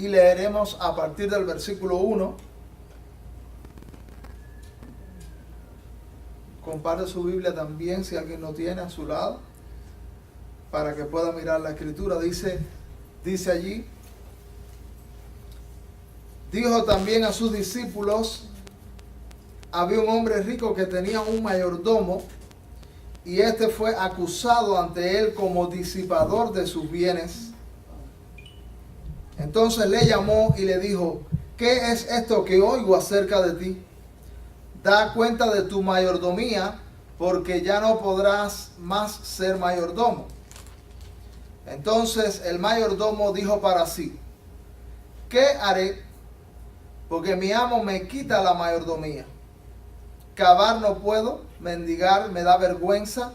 y leeremos a partir del versículo 1. Comparte su Biblia también si alguien lo tiene a su lado, para que pueda mirar la escritura. Dice allí: dijo también a sus discípulos: había un hombre rico que tenía un mayordomo, y este fue acusado ante él como disipador de sus bienes. Entonces le llamó y le dijo: ¿qué es esto que oigo acerca de ti? Da cuenta de tu mayordomía, porque ya no podrás más ser mayordomo. Entonces el mayordomo dijo para sí: ¿qué haré? Porque mi amo me quita la mayordomía. Cavar no puedo, mendigar me da vergüenza.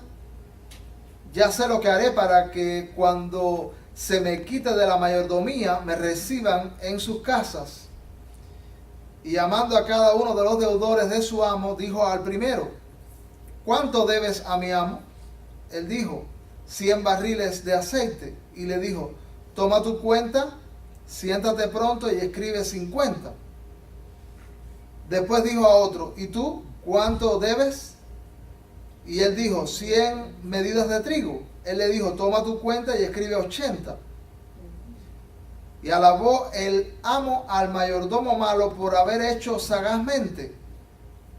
Ya sé lo que haré para que cuando se me quite de la mayordomía me reciban en sus casas. Y llamando a cada uno de los deudores de su amo, dijo al primero: ¿cuánto debes a mi amo? Él dijo: 100 barriles de aceite. Y le dijo: toma tu cuenta, siéntate pronto y escribe 50. Después dijo a otro: ¿y tú cuánto debes? Y él dijo: 100 medidas de trigo. Él le dijo: toma tu cuenta y escribe 80. Y alabó el amo al mayordomo malo por haber hecho sagazmente,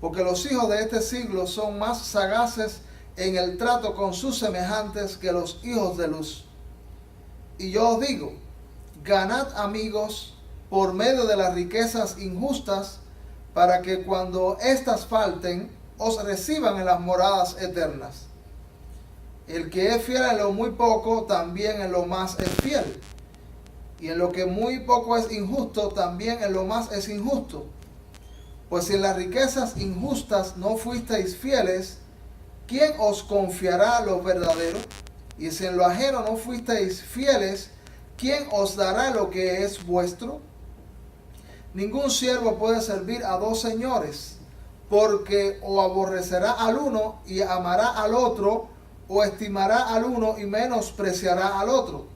porque los hijos de este siglo son más sagaces en el trato con sus semejantes que los hijos de luz. Y yo os digo: ganad amigos por medio de las riquezas injustas, para que cuando éstas falten, os reciban en las moradas eternas. El que es fiel en lo muy poco, también en lo más es fiel. Y en lo que muy poco es injusto, también en lo más es injusto. Pues si en las riquezas injustas no fuisteis fieles, ¿quién os confiará lo verdadero? Y si en lo ajeno no fuisteis fieles, ¿quién os dará lo que es vuestro? Ningún siervo puede servir a dos señores, porque o aborrecerá al uno y amará al otro, o estimará al uno y menospreciará al otro.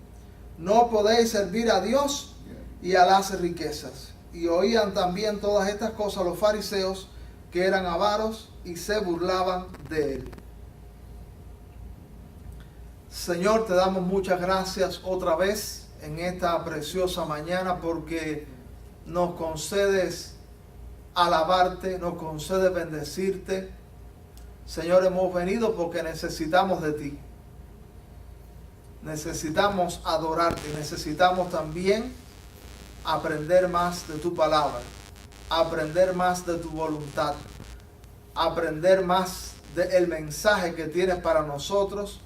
No podéis servir a Dios y a las riquezas. Y oían también todas estas cosas los fariseos, que eran avaros, y se burlaban de él. Señor, te damos muchas gracias otra vez en esta preciosa mañana, porque nos concedes alabarte, nos concedes bendecirte. Señor, hemos venido porque necesitamos de ti. Necesitamos adorarte, necesitamos también aprender más de tu palabra, aprender más de tu voluntad, aprender más del mensaje que tienes para nosotros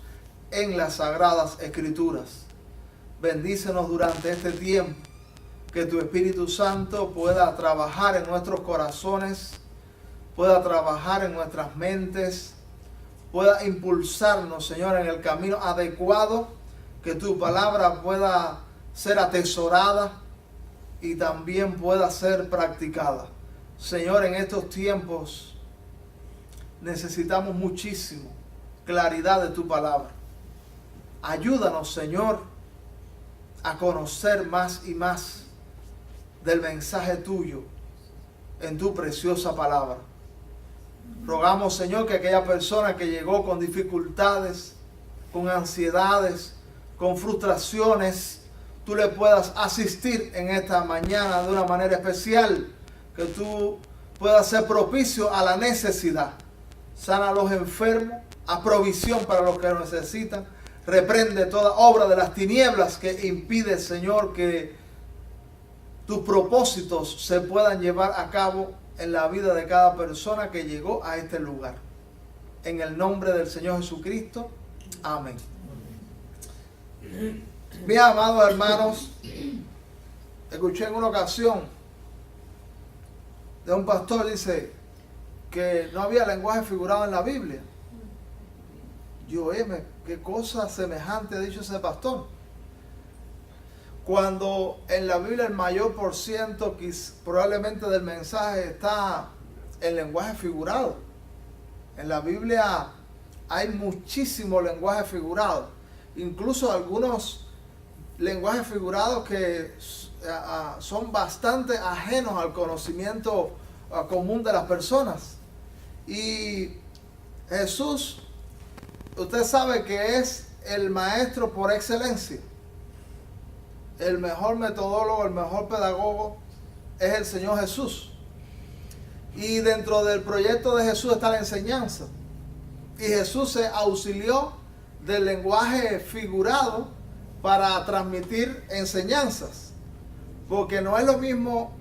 en las Sagradas Escrituras. Bendícenos durante este tiempo, que tu Espíritu Santo pueda trabajar en nuestros corazones, pueda trabajar en nuestras mentes, pueda impulsarnos, Señor, en el camino adecuado, que tu palabra pueda ser atesorada y también pueda ser practicada. Señor, en estos tiempos necesitamos muchísimo claridad de tu palabra. Ayúdanos, Señor, a conocer más y más del mensaje tuyo en tu preciosa palabra. Rogamos, Señor, que aquella persona que llegó con dificultades, con ansiedades, con frustraciones, tú le puedas asistir en esta mañana de una manera especial, que tú puedas ser propicio a la necesidad. Sana a los enfermos, haz provisión para los que lo necesitan. Reprende toda obra de las tinieblas que impide, Señor, que tus propósitos se puedan llevar a cabo en la vida de cada persona que llegó a este lugar. En el nombre del Señor Jesucristo. Amén. Mis amados hermanos, escuché en una ocasión de un pastor, dice que no había lenguaje figurado en la Biblia. Yo, qué cosa semejante ha dicho ese pastor. Cuando en la Biblia el mayor por ciento probablemente del mensaje está en lenguaje figurado. En la Biblia hay muchísimo lenguaje figurado. Incluso algunos lenguajes figurados que son bastante ajenos al conocimiento común de las personas. Y Jesús, usted sabe que es el maestro por excelencia. El mejor metodólogo, el mejor pedagogo es el Señor Jesús. Y dentro del proyecto de Jesús está la enseñanza. Y Jesús se auxilió del lenguaje figurado para transmitir enseñanzas. Porque no es lo mismo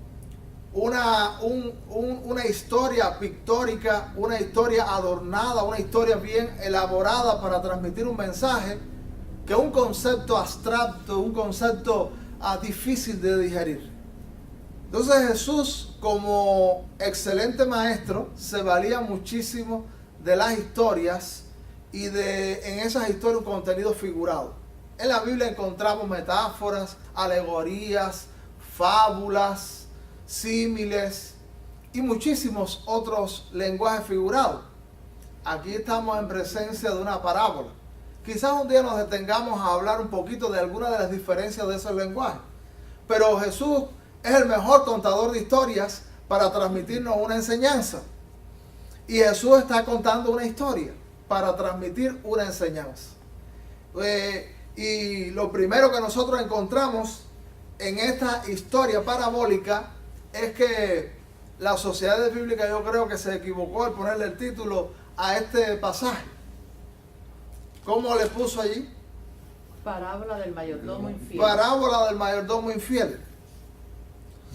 una historia pictórica, una historia adornada, una historia bien elaborada para transmitir un mensaje, que un concepto abstracto, un concepto difícil de digerir. Entonces Jesús, como excelente maestro, se valía muchísimo de las historias y en esas historias un contenido figurado. En la Biblia encontramos metáforas, alegorías, fábulas, símiles y muchísimos otros lenguajes figurados. Aquí estamos en presencia de una parábola. Quizás un día nos detengamos a hablar un poquito de alguna de las diferencias de esos lenguajes. Pero Jesús es el mejor contador de historias para transmitirnos una enseñanza. Y Jesús está contando una historia para transmitir una enseñanza. Y lo primero que nosotros encontramos en esta historia parabólica es que la Sociedad Bíblica, yo creo que se equivocó al ponerle el título a este pasaje. ¿Cómo le puso allí? Parábola del mayordomo infiel. Parábola del mayordomo infiel.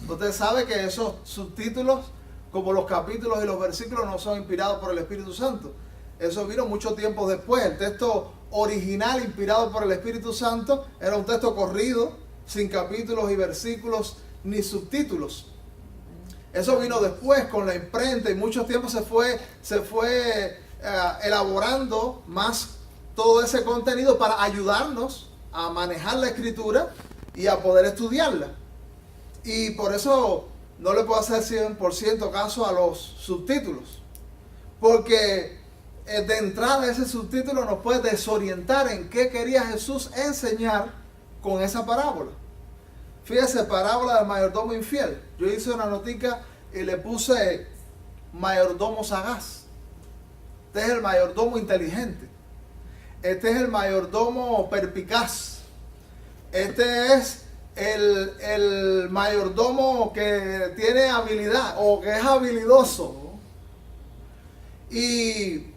Usted sabe que esos subtítulos, como los capítulos y los versículos, no son inspirados por el Espíritu Santo. Eso vino mucho tiempo después. El texto original inspirado por el Espíritu Santo era un texto corrido, sin capítulos y versículos ni subtítulos. Eso vino después con la imprenta y mucho tiempo se fue elaborando más todo ese contenido para ayudarnos a manejar la escritura y a poder estudiarla. Y por eso no le puedo hacer 100% caso a los subtítulos, porque de entrada ese subtítulo nos puede desorientar en qué quería Jesús enseñar con esa parábola. Fíjese, parábola del mayordomo infiel. Yo hice una notica y le puse mayordomo sagaz. Este es el mayordomo inteligente. Este es el mayordomo perspicaz. Este es el mayordomo que tiene habilidad o que es habilidoso. ¿Y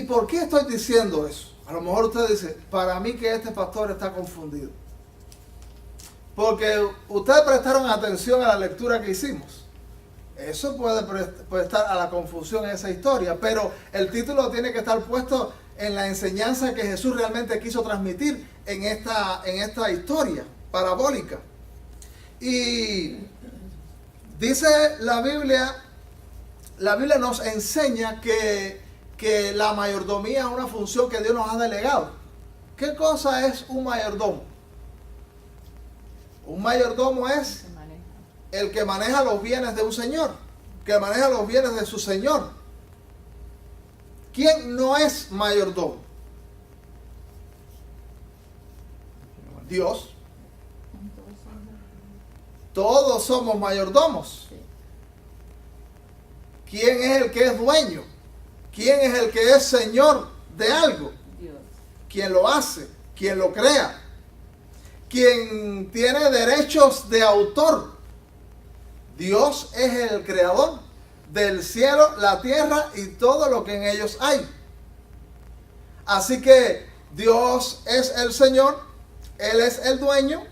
por qué estoy diciendo eso? A lo mejor usted dice, para mí que este pastor está confundido. Porque ustedes prestaron atención a la lectura que hicimos. Eso puede prestar a la confusión en esa historia, pero el título tiene que estar puesto en la enseñanza que Jesús realmente quiso transmitir en esta historia parabólica. Y dice la Biblia nos enseña que la mayordomía es una función que Dios nos ha delegado. ¿Qué cosa es un mayordomo? Un mayordomo es el que maneja los bienes de un señor, que maneja los bienes de su señor. ¿Quién no es mayordomo? Dios. Todos somos mayordomos. ¿Quién es el que es dueño? ¿Quién es el que es señor de algo? Dios. ¿Quién lo hace? ¿Quién lo crea? ¿Quién tiene derechos de autor? Dios es el creador del cielo, la tierra y todo lo que en ellos hay. Así que Dios es el Señor, Él es el dueño,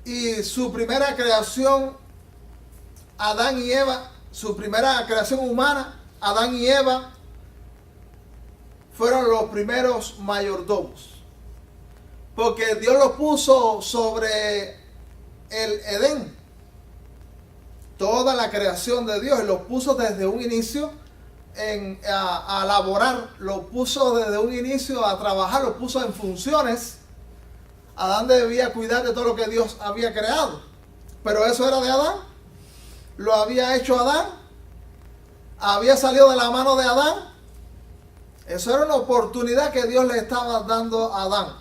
y su primera creación, Adán y Eva, su primera creación humana, Adán y Eva, fueron los primeros mayordomos. Porque Dios los puso sobre el Edén. Toda la creación de Dios, los puso desde un inicio a laborar, los puso desde un inicio a trabajar, los puso en funciones. Adán debía cuidar de todo lo que Dios había creado. Pero eso era de Adán. Lo había hecho Adán. Había salido de la mano de Adán. Eso era una oportunidad que Dios le estaba dando a Adán.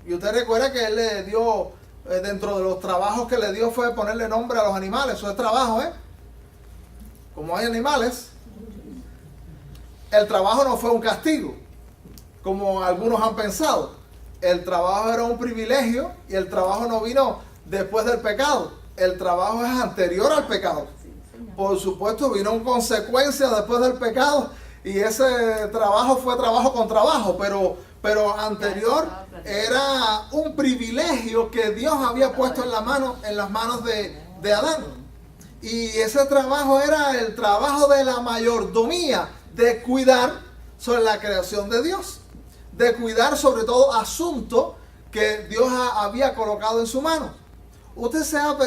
Y usted recuerda que él le dio, dentro de los trabajos que le dio fue ponerle nombre a los animales. Eso es trabajo, ¿eh? Como hay animales, el trabajo no fue un castigo, como algunos han pensado. El trabajo era un privilegio y el trabajo no vino después del pecado. El trabajo es anterior al pecado. Por supuesto, vino en consecuencia después del pecado y ese trabajo fue trabajo con trabajo, pero anterior era un privilegio que Dios había puesto en las manos de Adán. Y ese trabajo era el trabajo de la mayordomía, de cuidar sobre la creación de Dios, de cuidar sobre todo asuntos que Dios había colocado en su mano. Usted ha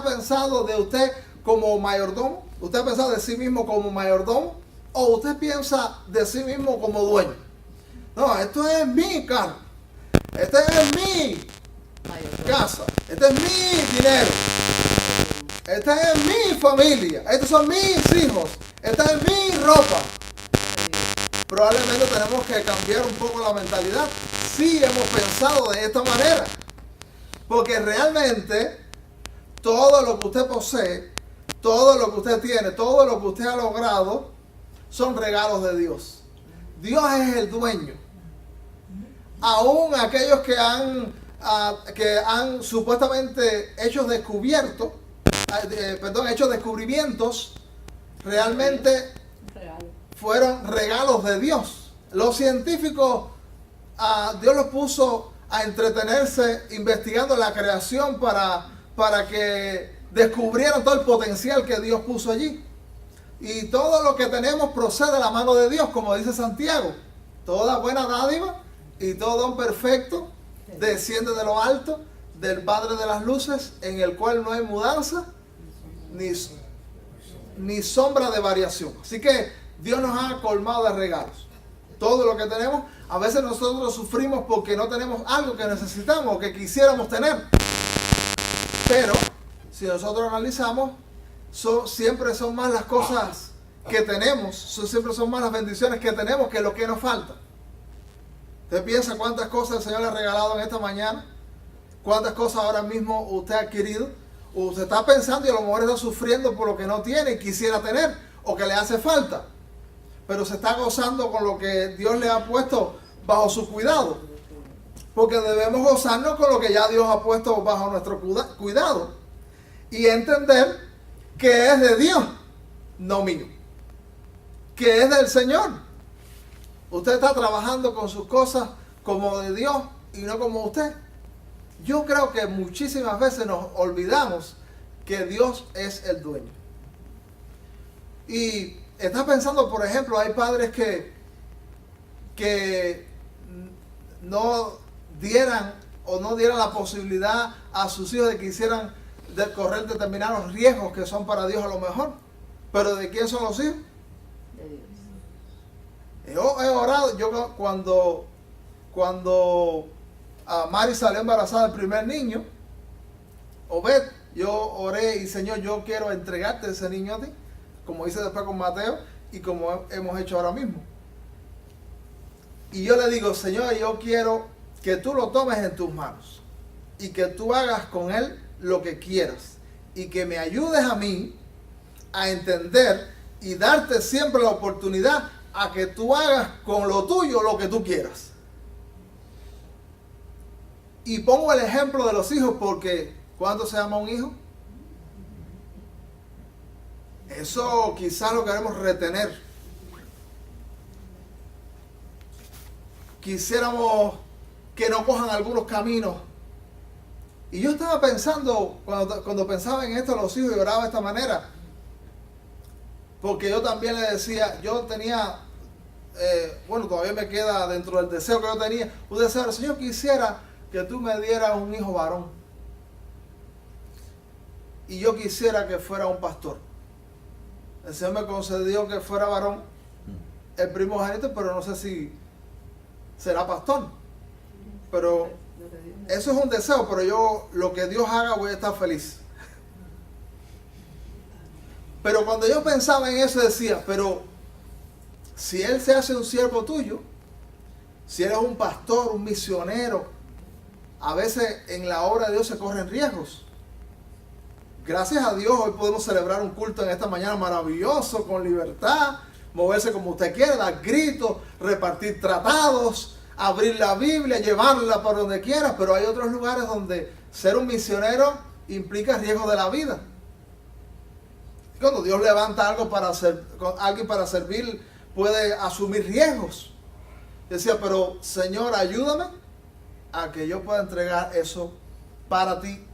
pensado de usted como mayordomo, usted ha pensado de sí mismo como mayordomo, o usted piensa de sí mismo como dueño. No, esto es mi carro, este es mi casa, este es mi dinero, esta es mi familia, estos son mis hijos, esta es mi ropa. Probablemente tenemos que cambiar un poco la mentalidad. Sí, hemos pensado de esta manera, porque realmente todo lo que usted posee, todo lo que usted tiene, todo lo que usted ha logrado, son regalos de Dios. Dios es el dueño. Aún aquellos que han supuestamente hecho descubrimientos, realmente fueron regalos de Dios. Los científicos, Dios los puso a entretenerse investigando la creación para que descubrieran todo el potencial que Dios puso allí. Y todo lo que tenemos procede de la mano de Dios, como dice Santiago. Toda buena dádiva y todo don perfecto desciende de lo alto, del Padre de las luces, en el cual no hay mudanza ni sombra de variación. Así que Dios nos ha colmado de regalos. Todo lo que tenemos, a veces nosotros sufrimos porque no tenemos algo que necesitamos o que quisiéramos tener. Pero si nosotros analizamos, siempre son más las cosas que tenemos, siempre son más las bendiciones que tenemos que lo que nos falta. ¿Usted piensa cuántas cosas el Señor le ha regalado en esta mañana? ¿Cuántas cosas ahora mismo usted ha adquirido? Usted está pensando y a lo mejor está sufriendo por lo que no tiene y quisiera tener o que le hace falta. Pero se está gozando con lo que Dios le ha puesto bajo su cuidado. Porque debemos gozarnos con lo que ya Dios ha puesto bajo nuestro cuidado. Y entender que es de Dios, no mío. Que es del Señor. Usted está trabajando con sus cosas como de Dios y no como usted. Yo creo que muchísimas veces nos olvidamos que Dios es el dueño. Y está pensando, por ejemplo, hay padres que no dieran la posibilidad a sus hijos de que hicieran de correr determinados riesgos que son para Dios a lo mejor. Pero ¿de quién son los hijos? De Dios. Yo he orado, cuando Mari salió embarazada del primer niño, Obed, yo oré y Señor, yo quiero entregarte ese niño a ti, como hice después con Mateo y como hemos hecho ahora mismo. Y yo le digo, Señor, yo quiero que tú lo tomes en tus manos y que tú hagas con él lo que quieras y que me ayudes a mí a entender y darte siempre la oportunidad a que tú hagas con lo tuyo lo que tú quieras. Y pongo el ejemplo de los hijos porque ¿cuándo se llama un hijo? Eso quizás lo queremos retener. Quisiéramos que no cojan algunos caminos. Y yo estaba pensando, cuando pensaba en esto, los hijos, y oraba de esta manera. Porque yo también le decía, yo tenía, todavía me queda dentro del deseo que yo tenía, un deseo, Señor, quisiera que tú me dieras un hijo varón. Y yo quisiera que fuera un pastor. El Señor me concedió que fuera varón, el primogénito, pero no sé si será pastor. Pero eso es un deseo, pero yo, lo que Dios haga, voy a estar feliz. Pero cuando yo pensaba en eso, decía, pero si él se hace un siervo tuyo, si eres un pastor, un misionero, a veces en la obra de Dios se corren riesgos. Gracias a Dios hoy podemos celebrar un culto en esta mañana maravilloso, con libertad, moverse como usted quiera, dar gritos, repartir tratados, abrir la Biblia, llevarla para donde quiera, pero hay otros lugares donde ser un misionero implica riesgo de la vida. Cuando Dios levanta algo alguien para servir, puede asumir riesgos. Decía, pero Señor, ayúdame a que yo pueda entregar eso para ti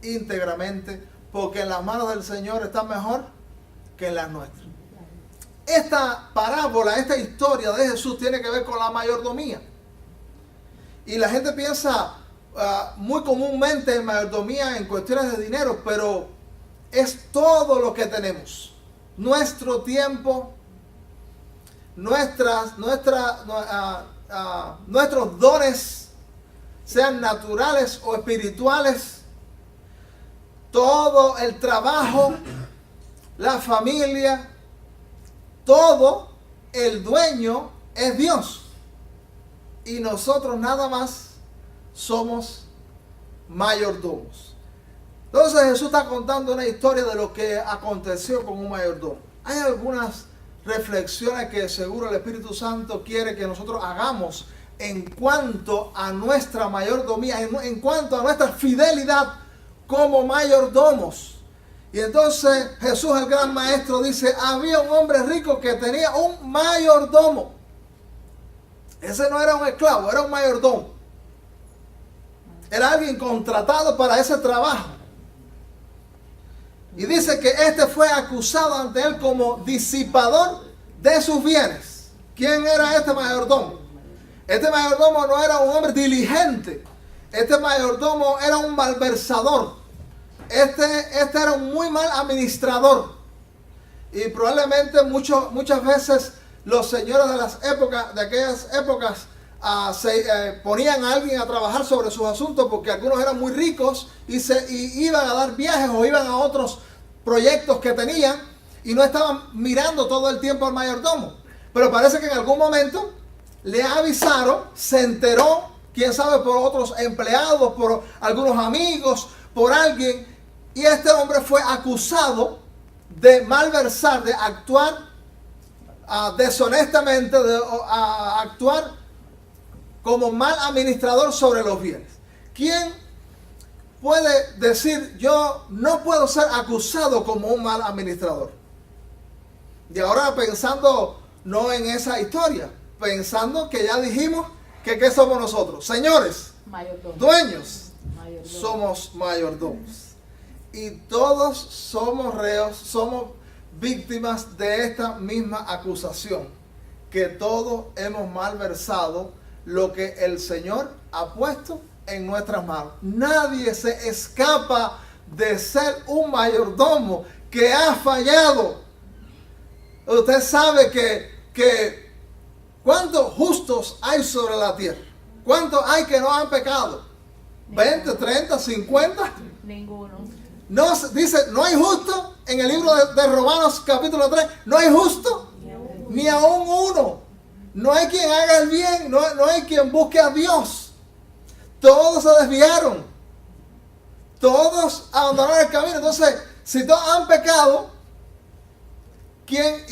íntegramente, porque en las manos del Señor está mejor que en las nuestras. Esta parábola, esta historia de Jesús tiene que ver con la mayordomía. Y la gente piensa muy comúnmente en mayordomía en cuestiones de dinero, pero es todo lo que tenemos. Nuestro tiempo, nuestros dones, sean naturales o espirituales, todo el trabajo, la familia, todo, el dueño es Dios. Y nosotros nada más somos mayordomos. Entonces Jesús está contando una historia de lo que aconteció con un mayordomo. Hay algunas reflexiones que seguro el Espíritu Santo quiere que nosotros hagamos en cuanto a nuestra mayordomía, en cuanto a nuestra fidelidad como mayordomos. Y entonces Jesús, el gran maestro, dice, había un hombre rico que tenía un mayordomo. Ese no era un esclavo, era un mayordomo. Era alguien contratado para ese trabajo. Y dice que este fue acusado ante él como disipador de sus bienes. ¿Quién era este mayordomo? Este mayordomo no era un hombre diligente. Este mayordomo era un malversador. Este era un muy mal administrador. Y probablemente muchas veces los señores de aquellas épocas ponían a alguien a trabajar sobre sus asuntos, porque algunos eran muy ricos y iban a dar viajes o iban a otros proyectos que tenían y no estaban mirando todo el tiempo al mayordomo. Pero parece que en algún momento le avisaron, se enteró, quién sabe, por otros empleados, por algunos amigos, por alguien, y este hombre fue acusado de malversar, de actuar deshonestamente, de actuar como mal administrador sobre los bienes. ¿Quién puede decir, yo no puedo ser acusado como un mal administrador? Y ahora pensando no en esa historia, pensando que ya dijimos que ¿qué somos nosotros? Señores, Mayordomo. dueños, Mayordomo. somos mayordomos. Y todos somos reos, somos víctimas de esta misma acusación, que todos hemos malversado lo que el Señor ha puesto en nuestras manos. Nadie se escapa de ser un mayordomo que ha fallado. Usted sabe que ¿cuántos justos hay sobre la tierra? ¿Cuántos hay que no han pecado? ¿20, 30, 50? Ninguno. No, dice, no hay justo. En el libro de Romanos capítulo 3, no hay justo, ni aún uno. No hay quien haga el bien, no hay quien busque a Dios. Todos se desviaron. Todos abandonaron el camino. Entonces, si todos han pecado, ¿quién?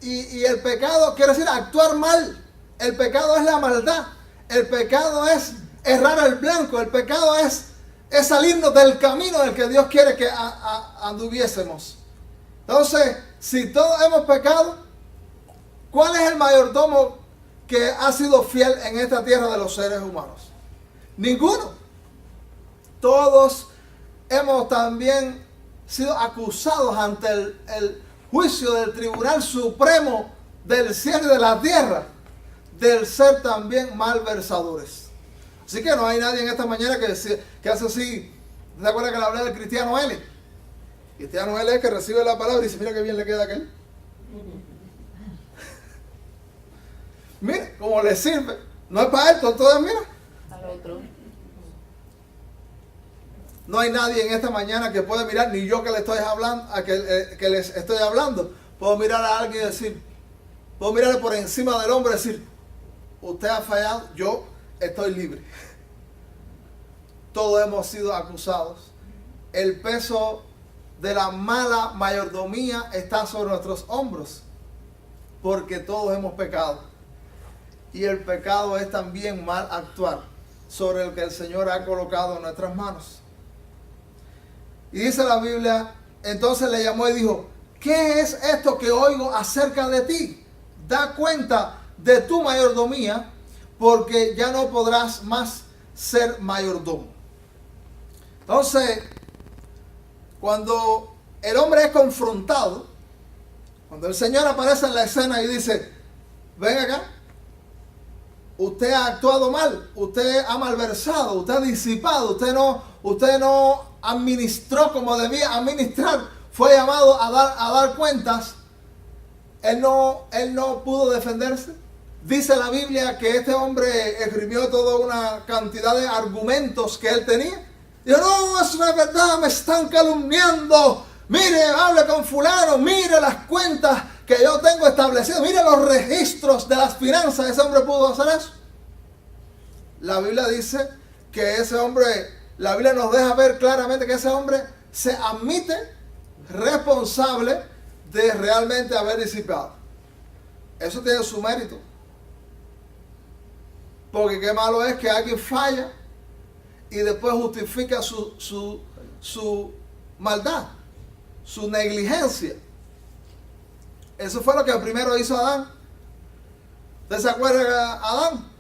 Y el pecado quiere decir actuar mal. El pecado es la maldad. El pecado es errar el blanco. El pecado es salirnos del camino del que Dios quiere que anduviésemos. Entonces, si todos hemos pecado, ¿cuál es el mayordomo que ha sido fiel en esta tierra de los seres humanos? Ninguno. Todos hemos también sido acusados ante el juicio del Tribunal Supremo del cielo y de la tierra, del ser también malversadores. Así que no hay nadie en esta mañana que hace así. ¿Te acuerdas que le hablé del Cristiano L? Cristiano L es que recibe la palabra y dice, mira qué bien le queda a aquel. Mira cómo le sirve. No es para él, todo es, mira. Al otro. No hay nadie en esta mañana que pueda mirar, ni yo que le estoy hablando, que les estoy hablando. Puedo mirar a alguien y decir, puedo mirarle por encima del hombro y decir, usted ha fallado, yo estoy libre. todos hemos sido acusados. El peso de la mala mayordomía está sobre nuestros hombros, porque todos hemos pecado. Y el pecado es también mal actuar sobre el que el Señor ha colocado en nuestras manos. Y dice la Biblia, entonces le llamó y dijo, ¿qué es esto que oigo acerca de ti? Da cuenta de tu mayordomía, porque ya no podrás más ser mayordomo. Entonces, cuando el hombre es confrontado, cuando el Señor aparece en la escena y dice, ven acá, usted ha actuado mal, usted ha malversado, usted ha disipado, usted no administró como debía administrar, fue llamado a dar cuentas, él no pudo defenderse. Dice la Biblia que este hombre escribió toda una cantidad de argumentos que él tenía. Dijo, no, eso no es verdad, me están calumniando. Mire, hable con fulano, mire las cuentas que yo tengo establecidas, mire los registros de las finanzas. Ese hombre pudo hacer eso. La Biblia dice que ese hombre, la Biblia nos deja ver claramente que ese hombre se admite responsable de realmente haber disipado. Eso tiene su mérito. Porque qué malo es que alguien falla y después justifica su maldad, su negligencia. Eso fue lo que primero hizo Adán. ¿Usted se acuerda de Adán?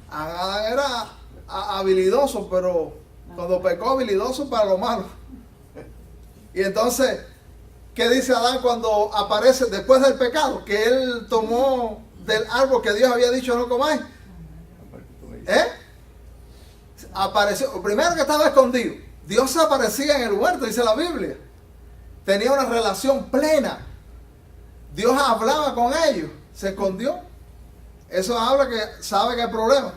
Adán era habilidoso, pero cuando pecó, habilidoso para lo malo. Y entonces, ¿qué dice Adán cuando aparece después del pecado? Que él tomó del árbol que Dios había dicho no comáis. Apareció, primero que estaba escondido. Dios se aparecía en el huerto, dice la Biblia. Tenía una relación plena. Dios hablaba con ellos. Se escondió. Eso habla que sabe que hay problema.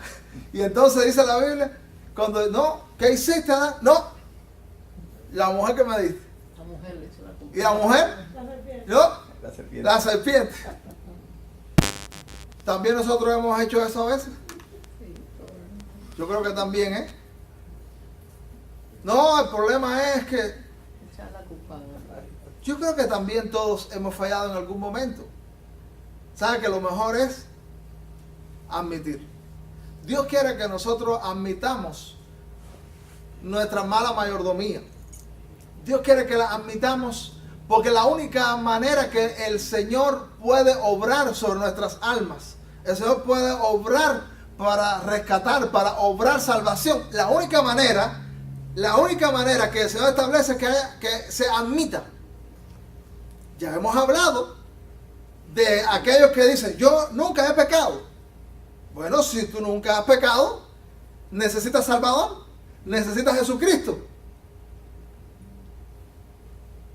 Y entonces dice la Biblia, cuando no, ¿qué hiciste, Adán? No, la mujer que me diste. La mujer le hizo la culpa. ¿Y la mujer? No, la serpiente. También nosotros hemos hecho eso a veces. Yo creo que también, ¿eh? No, el problema es que Echar la culpa. yo creo que también todos hemos fallado en algún momento. ¿Sabe que lo mejor es admitir? Dios quiere que nosotros admitamos nuestra mala mayordomía. Dios quiere que la admitamos porque la única manera que el Señor puede obrar sobre nuestras almas, el Señor puede obrar para rescatar, para obrar salvación. La única manera que el Señor establece es que se admita. Ya hemos hablado de aquellos que dicen, yo nunca he pecado. Bueno, si tú nunca has pecado, necesitas Salvador, necesitas Jesucristo.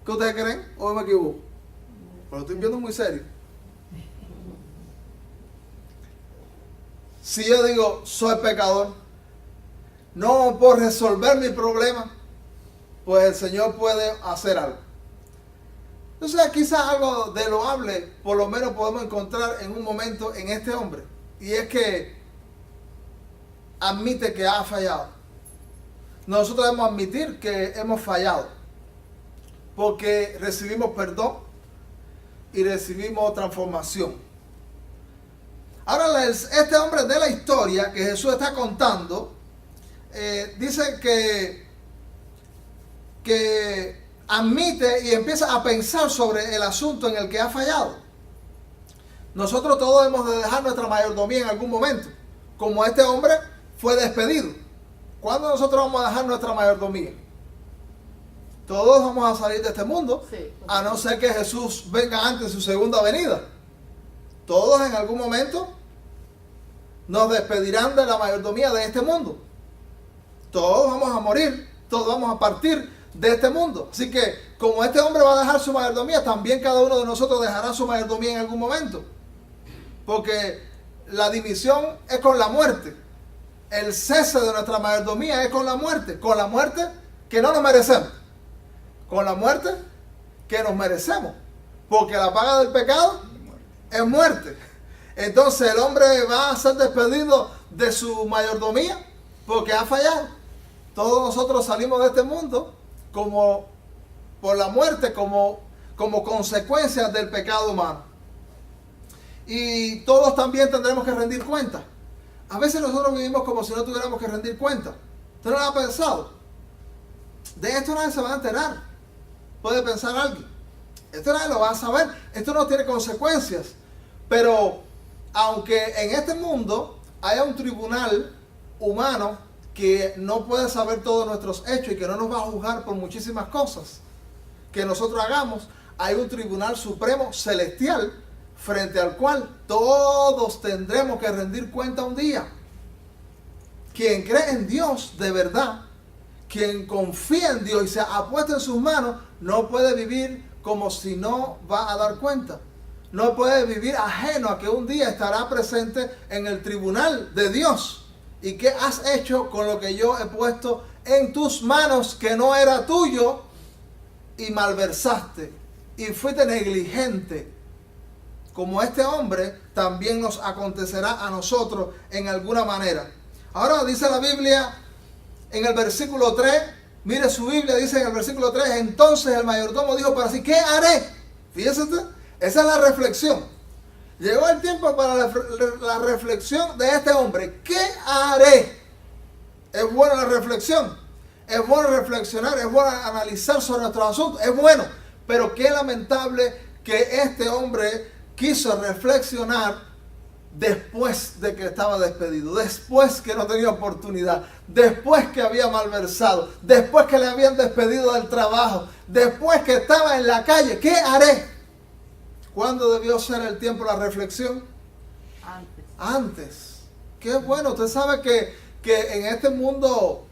¿Qué ustedes creen? ¿O me equivoco? Pero lo estoy viendo muy serio. Si yo digo, soy pecador, no por resolver mi problema, pues el Señor puede hacer algo. Entonces quizás algo de loable, por lo menos podemos encontrar en un momento en este hombre. Y es que admite que ha fallado. Nosotros debemos admitir que hemos fallado. Porque recibimos perdón y recibimos transformación. Ahora, este hombre de la historia que Jesús está contando, dice que admite y empieza a pensar sobre el asunto en el que ha fallado. Nosotros todos hemos de dejar nuestra mayordomía en algún momento. Como este hombre fue despedido. ¿Cuándo nosotros vamos a dejar nuestra mayordomía? Todos vamos a salir de este mundo, sí, a no ser que Jesús venga antes de su segunda venida. Todos en algún momento nos despedirán de la mayordomía de este mundo. Todos vamos a morir, todos vamos a partir de este mundo. Así que como este hombre va a dejar su mayordomía, también cada uno de nosotros dejará su mayordomía en algún momento. Porque la dimisión es con la muerte. El cese de nuestra mayordomía es con la muerte que no nos merecemos. Con la muerte que nos merecemos. Porque la paga del pecado es muerte. Entonces el hombre va a ser despedido de su mayordomía porque ha fallado. Todos nosotros salimos de este mundo como por la muerte, como consecuencia del pecado humano. Y todos también tendremos que rendir cuenta. A veces nosotros vivimos como si no tuviéramos que rendir cuenta. ¿Usted no lo ha pensado? De esto nadie se va a enterar. Puede pensar alguien. Esto nadie lo va a saber. Esto no tiene consecuencias. Pero aunque en este mundo haya un tribunal humano que no puede saber todos nuestros hechos y que no nos va a juzgar por muchísimas cosas que nosotros hagamos, hay un tribunal supremo celestial frente al cual todos tendremos que rendir cuenta un día. Quien cree en Dios de verdad, quien confía en Dios y se ha puesto en sus manos, no puede vivir como si no va a dar cuenta. No puede vivir ajeno a que un día estará presente en el tribunal de Dios. ¿Y qué has hecho con lo que yo he puesto en tus manos que no era tuyo? Y malversaste y fuiste negligente. Como este hombre, también nos acontecerá a nosotros en alguna manera. Ahora dice la Biblia en el versículo 3, mire su Biblia, dice en el versículo 3, entonces el mayordomo dijo para sí, ¿qué haré? Fíjese usted, esa es la reflexión. Llegó el tiempo para la reflexión de este hombre. ¿Qué haré? Es buena la reflexión. Es bueno reflexionar, es bueno analizar sobre nuestros asuntos. Es bueno, pero qué lamentable que este hombre quiso reflexionar después de que estaba despedido, después que no tenía oportunidad, después que había malversado, después que le habían despedido del trabajo, después que estaba en la calle. ¿Qué haré? ¿Cuándo debió ser el tiempo de la reflexión? Antes. Qué bueno, usted sabe que en este mundo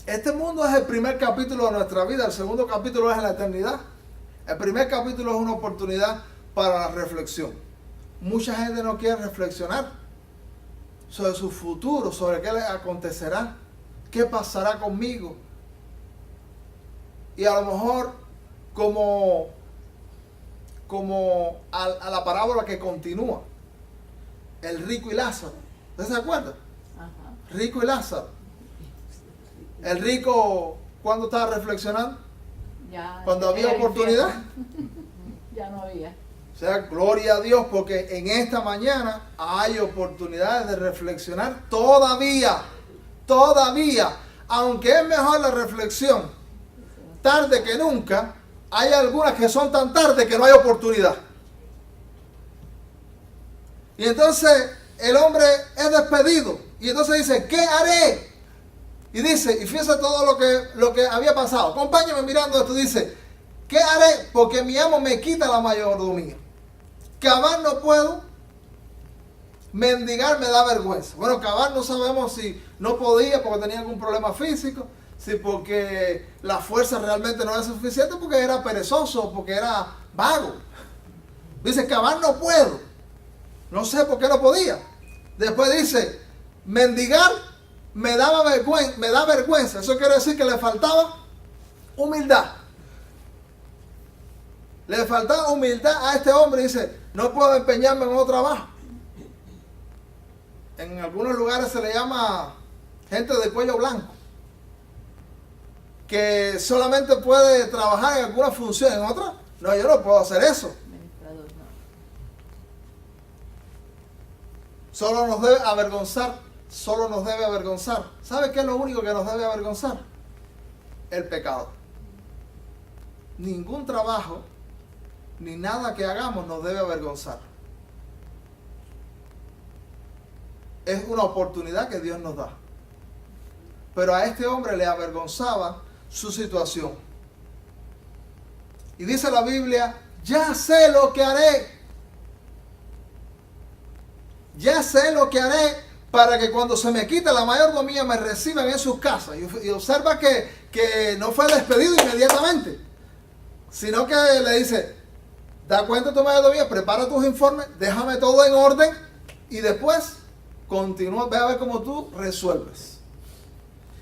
es el primer capítulo de nuestra vida, el segundo capítulo es en la eternidad. El primer capítulo es una oportunidad para la reflexión. Mucha gente no quiere reflexionar sobre su futuro, sobre qué le acontecerá, qué pasará conmigo. Y a lo mejor como a la parábola que continúa, el rico y Lázaro. ¿Usted se acuerda? Ajá. Rico y Lázaro. El rico, ¿cuándo estaba reflexionando? Ya, Cuando había oportunidad. Ya no había. O sea, gloria a Dios, porque en esta mañana hay oportunidades de reflexionar todavía, aunque es mejor la reflexión tarde que nunca, hay algunas que son tan tarde que no hay oportunidad. Y entonces el hombre es despedido, y entonces dice, ¿qué haré? Y dice, y fíjese todo lo que había pasado. Acompáñame mirando esto, dice, ¿qué haré? Porque mi amo me quita la mayordomía. Cavar no puedo, mendigar me da vergüenza. Bueno, cavar no sabemos si no podía porque tenía algún problema físico, si porque la fuerza realmente no era suficiente, porque era perezoso, porque era vago. Dice, cavar no puedo. No sé por qué no podía. Después dice, mendigar me da vergüenza. Eso quiere decir que le faltaba humildad. Le faltaba humildad a este hombre. Dice, no puedo empeñarme en otro trabajo. En algunos lugares se le llama gente de cuello blanco, que solamente puede trabajar en alguna función, en otra. No, yo no puedo hacer eso. Administrador, no. Solo nos debe avergonzar. ¿Sabe qué es lo único que nos debe avergonzar? El pecado. Ningún trabajo ni nada que hagamos nos debe avergonzar. Es una oportunidad que Dios nos da. Pero a este hombre le avergonzaba su situación. Y dice la Biblia, ya sé lo que haré. Ya sé lo que haré para que cuando se me quite la mayordomía me reciban en sus casas. Y observa que no fue despedido inmediatamente, sino que le dice, da cuenta de tu mayordomía, prepara tus informes, déjame todo en orden y después continúa, ve a ver cómo tú resuelves.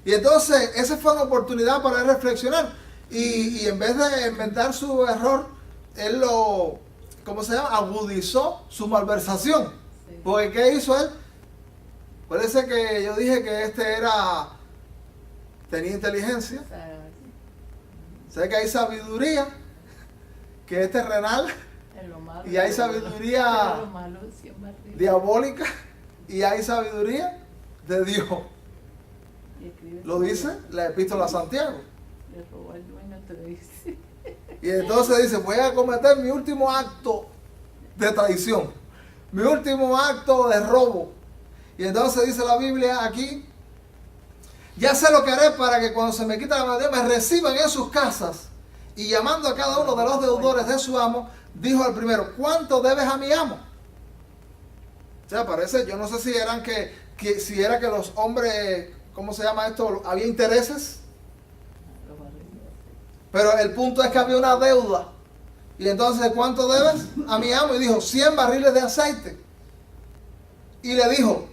Y entonces esa fue una oportunidad para él reflexionar y en vez de inventar su error, él agudizó su malversación. Sí. Porque ¿qué hizo él? Parece que yo dije que este era tenía inteligencia. O sea, Sé que hay sabiduría que es terrenal en lo malo. y hay sabiduría En lo malo siempre arriba. diabólica y hay sabiduría de Dios. Y escribe Lo dice la epístola a Santiago. Le robó al dueño, te lo dice. Y entonces dice, voy a cometer mi último acto de traición, mi último acto de robo. Y entonces dice la Biblia aquí, ya sé lo que haré para que cuando se me quite la maldición me reciban en sus casas. Y llamando a cada uno de los deudores de su amo, dijo al primero, ¿cuánto debes a mi amo? O sea, parece, yo no sé si eran si era que los hombres, ¿cómo se llama esto? Había intereses. Los barriles. Pero el punto es que había una deuda. Y entonces, ¿cuánto debes a mi amo? Y dijo, 100 barriles de aceite. Y le dijo,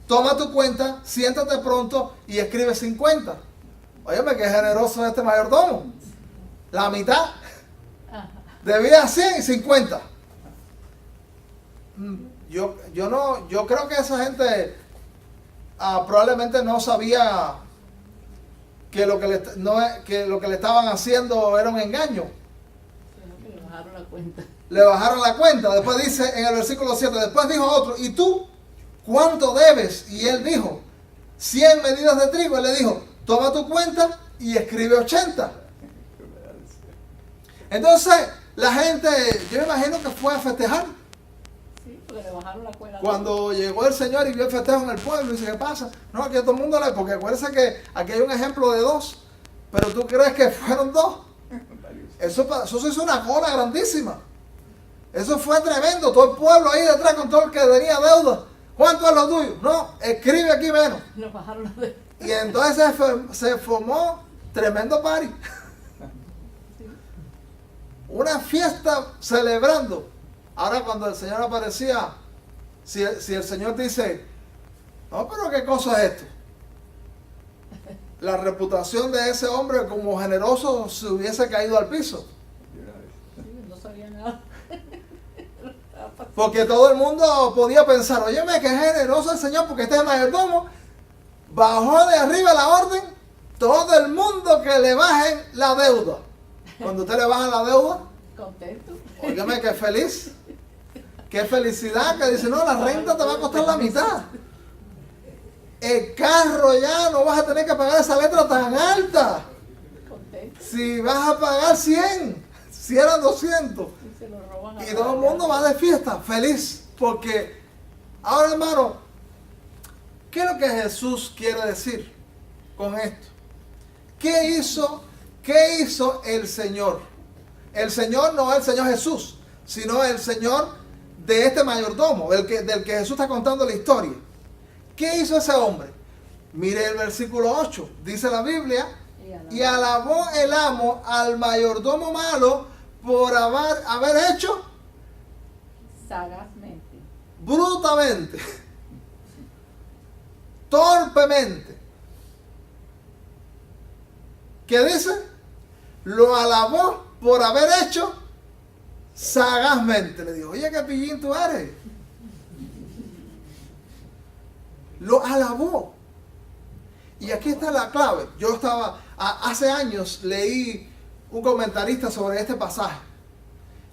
toma tu cuenta, siéntate pronto y escribe 50. Óyeme, qué generoso es este mayordomo. La mitad. Ajá. Debía 100 y 50. Yo creo que esa gente probablemente no sabía que lo que le estaban haciendo era un engaño. Sino que le bajaron la cuenta. Le bajaron la cuenta. Después dice en el versículo 7, después dijo otro, ¿y tú cuánto debes? Y él dijo, 100 medidas de trigo. Él le dijo, toma tu cuenta y escribe 80. Entonces, la gente, yo me imagino que fue a festejar. Sí, porque le bajaron la cuenta. Cuando llegó el Señor y vio el festejo en el pueblo, y dice, ¿qué pasa? No, aquí todo el mundo le... Porque acuérdense que aquí hay un ejemplo de 2, pero tú crees que fueron 2. Eso se hizo una cola grandísima. Eso fue tremendo. Todo el pueblo ahí detrás con todo el que tenía deuda. ¿Cuánto es lo tuyo? No, escribe aquí menos. Le bajaron la deuda. Y entonces se formó tremendo party. Una fiesta celebrando. Ahora cuando el Señor aparecía, si el Señor dice, no, pero ¿qué cosa es esto? La reputación de ese hombre como generoso se hubiese caído al piso. Sí, no sabía nada. Porque todo el mundo podía pensar, óyeme, qué generoso el Señor, porque este es el mayordomo. Bajó de arriba la orden, todo el mundo que le bajen la deuda. Cuando usted le baja la deuda, Contento. óigame, qué feliz. Qué felicidad, que dice, no, la renta te va a costar la mitad. El carro ya no vas a tener que pagar esa letra tan alta. Contento. Si vas a pagar 100, si eran 200. Y se lo roban a Y todo el mundo va de fiesta, feliz. Porque, ahora hermano, ¿qué es lo que Jesús quiere decir con esto? ¿Qué hizo el Señor? El Señor no es el Señor Jesús, sino el Señor de este mayordomo, del que Jesús está contando la historia. ¿Qué hizo ese hombre? Mire el versículo 8, dice la Biblia, y alabó el amo al mayordomo malo por haber hecho sagazmente. brutamente, torpemente. ¿Qué dice? Lo alabó por haber hecho sagazmente. Le dijo, oye, qué pillín tú eres. Lo alabó. Y aquí está la clave. Yo hace años leí un comentarista sobre este pasaje.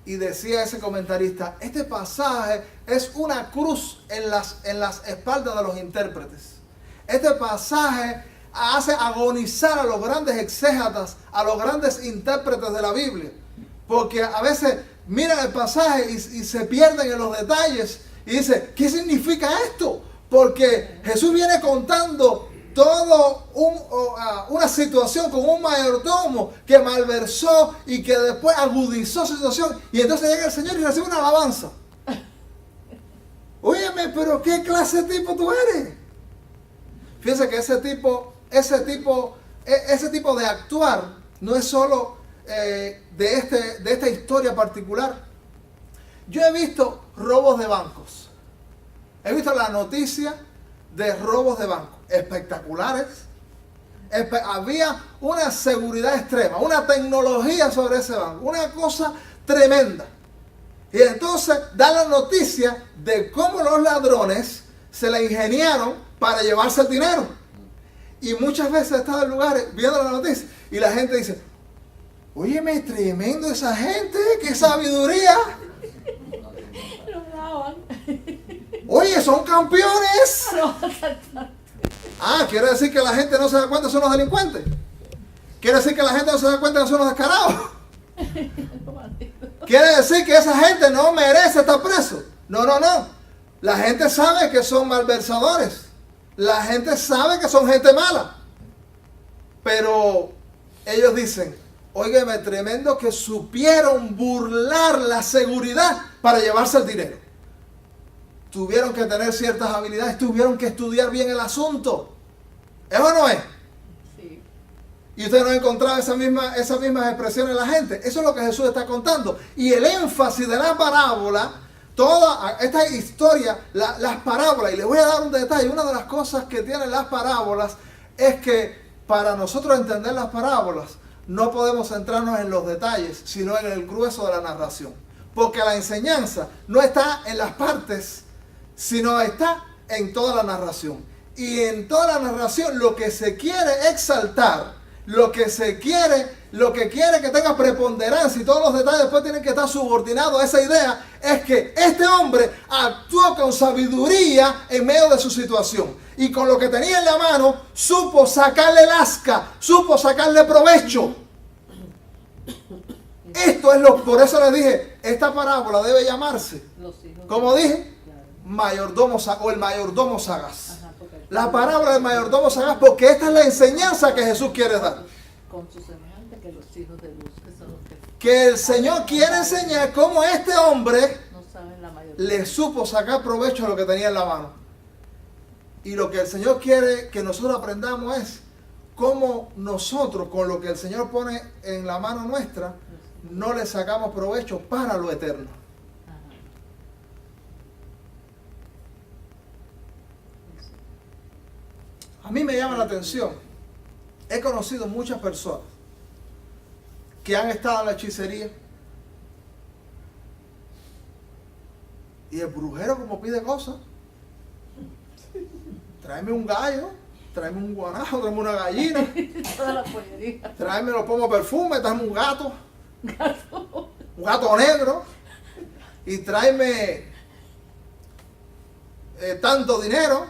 Y decía ese comentarista, este pasaje es una cruz en las espaldas de los intérpretes. Este pasaje hace agonizar a los grandes exégetas, a los grandes intérpretes de la Biblia. Porque a veces miran el pasaje y se pierden en los detalles. Y dicen, ¿qué significa esto? Porque Jesús viene contando una situación con un mayordomo que malversó y que después agudizó su situación. Y entonces llega el Señor y recibe una alabanza. Óyeme, pero ¿qué clase de tipo tú eres? Fíjense que ese tipo de actuar no es solo de esta historia particular. Yo he visto robos de bancos. He visto la noticia de robos de bancos espectaculares. Había una seguridad extrema, una tecnología sobre ese banco, una cosa tremenda. Y entonces da la noticia de cómo los ladrones se la ingeniaron para llevarse el dinero. Y muchas veces he estado en lugares viendo la noticia y la gente dice, óyeme, tremendo esa gente, qué sabiduría. Lo daban. Oye, son campeones. Ah, quiere decir que la gente no se da cuenta que son los delincuentes. Quiere decir que la gente no se da cuenta que son los descarados. Quiere decir que esa gente no merece estar preso. No, no, no. La gente sabe que son malversadores. La gente sabe que son gente mala. Pero ellos dicen, óigame, tremendo que supieron burlar la seguridad para llevarse el dinero. Tuvieron que tener ciertas habilidades, tuvieron que estudiar bien el asunto. ¿Es o no es? Sí. Y usted no ha encontrado esas mismas expresiones en la gente. Eso es lo que Jesús está contando. Y el énfasis de la parábola, toda esta historia, las parábolas, y les voy a dar un detalle, una de las cosas que tienen las parábolas es que para nosotros entender las parábolas no podemos centrarnos en los detalles, sino en el grueso de la narración. Porque la enseñanza no está en las partes, sino está en toda la narración. Y en toda la narración lo que se quiere exaltar, lo que quiere que tenga preponderancia y todos los detalles después tienen que estar subordinados a esa idea, es que este hombre actuó con sabiduría en medio de su situación. Y con lo que tenía en la mano, supo sacarle el asca, supo sacarle provecho. Esto es por eso les dije, esta parábola debe llamarse, como dije, mayordomo o el mayordomo sagaz. La parábola del mayordomo sagaz, porque esta es la enseñanza que Jesús quiere dar. Con su semejante que los hijos de luz, que son los Que el Señor quiere enseñar cómo este hombre no saben la mayoría. le supo sacar provecho de lo que tenía en la mano. Y lo que el Señor quiere que nosotros aprendamos es cómo nosotros, con lo que el Señor pone en la mano nuestra, no le sacamos provecho para lo eterno. A mí me llama la atención. He conocido muchas personas que han estado en la hechicería y el brujero como pide cosas. Tráeme un gallo, tráeme un guanajo, tráeme una gallina, Toda la pollería. tráeme los pomos de perfume, tráeme un gato negro y tráeme tanto dinero,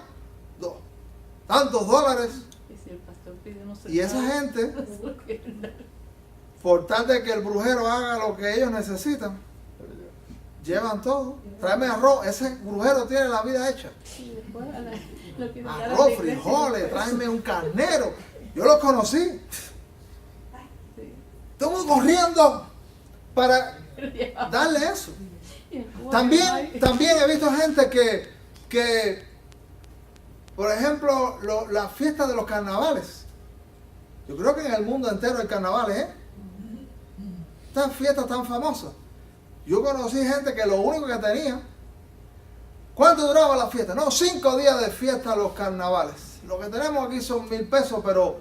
tantos dólares. Y si el pastor pide no sé Y esa nada, gente, no se lo quieren dar. por tal de que el brujero haga lo que ellos necesitan, llevan todo. Tráeme arroz, ese brujero tiene la vida hecha. Y después lo quieren dar a la Arroz, iglesia. frijoles, tráeme un carnero. Yo lo conocí. Sí. Estamos corriendo para Pero ya. darle eso. Y en Cuba no También hay. he visto gente que por ejemplo, la fiesta de los carnavales. Yo creo que en el mundo entero hay carnavales, ¿eh? Estas fiestas tan famosas. Yo conocí gente que lo único que tenía, ¿cuánto duraba la fiesta? No, 5 días de fiesta los carnavales. Lo que tenemos aquí son 1,000 pesos, pero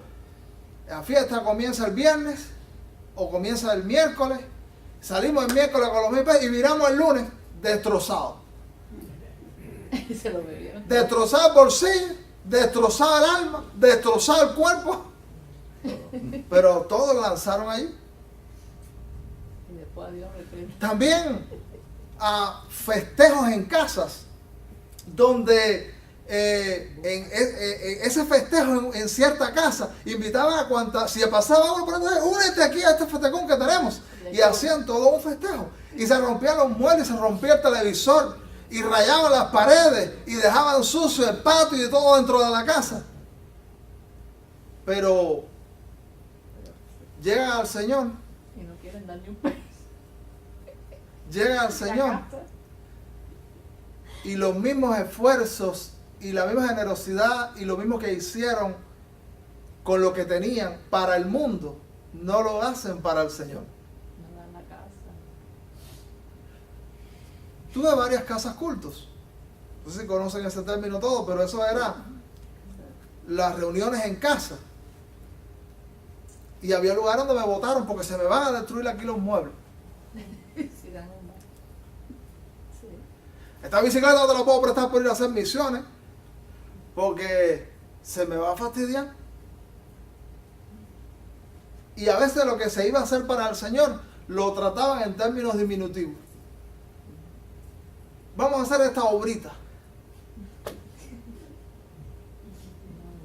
la fiesta comienza el viernes o comienza el miércoles. Salimos el miércoles con los 1,000 pesos y viramos el lunes destrozados. Y se lo bebieron. Destrozado el bolsillo, destrozado el alma, destrozado el cuerpo. Pero todos lanzaron allí. Y después a Dios reprende. También a festejos en casas, donde en ese festejo en cierta casa invitaban a cuantas, si pasaba uno, únete aquí a este festejón que tenemos. Y hacían todo un festejo. Y se rompían los muebles, se rompía el televisor. Y rayaban las paredes y dejaban sucio el patio y todo dentro de la casa. Pero llegan al Señor, Y no quieren dar ni un peso. llegan al Señor y los mismos esfuerzos y la misma generosidad y lo mismo que hicieron con lo que tenían para el mundo, no lo hacen para el Señor. No dan la casa. Tuve varias casas cultos. No sé si conocen ese término todo, pero eso era las reuniones en casa. Y había lugares donde me votaron porque se me van a destruir aquí los muebles. Si dan un mal. Sí. Esta bicicleta no te la puedo prestar por ir a hacer misiones porque se me va a fastidiar. Y a veces lo que se iba a hacer para el Señor lo trataban en términos diminutivos. Vamos a hacer esta obrita.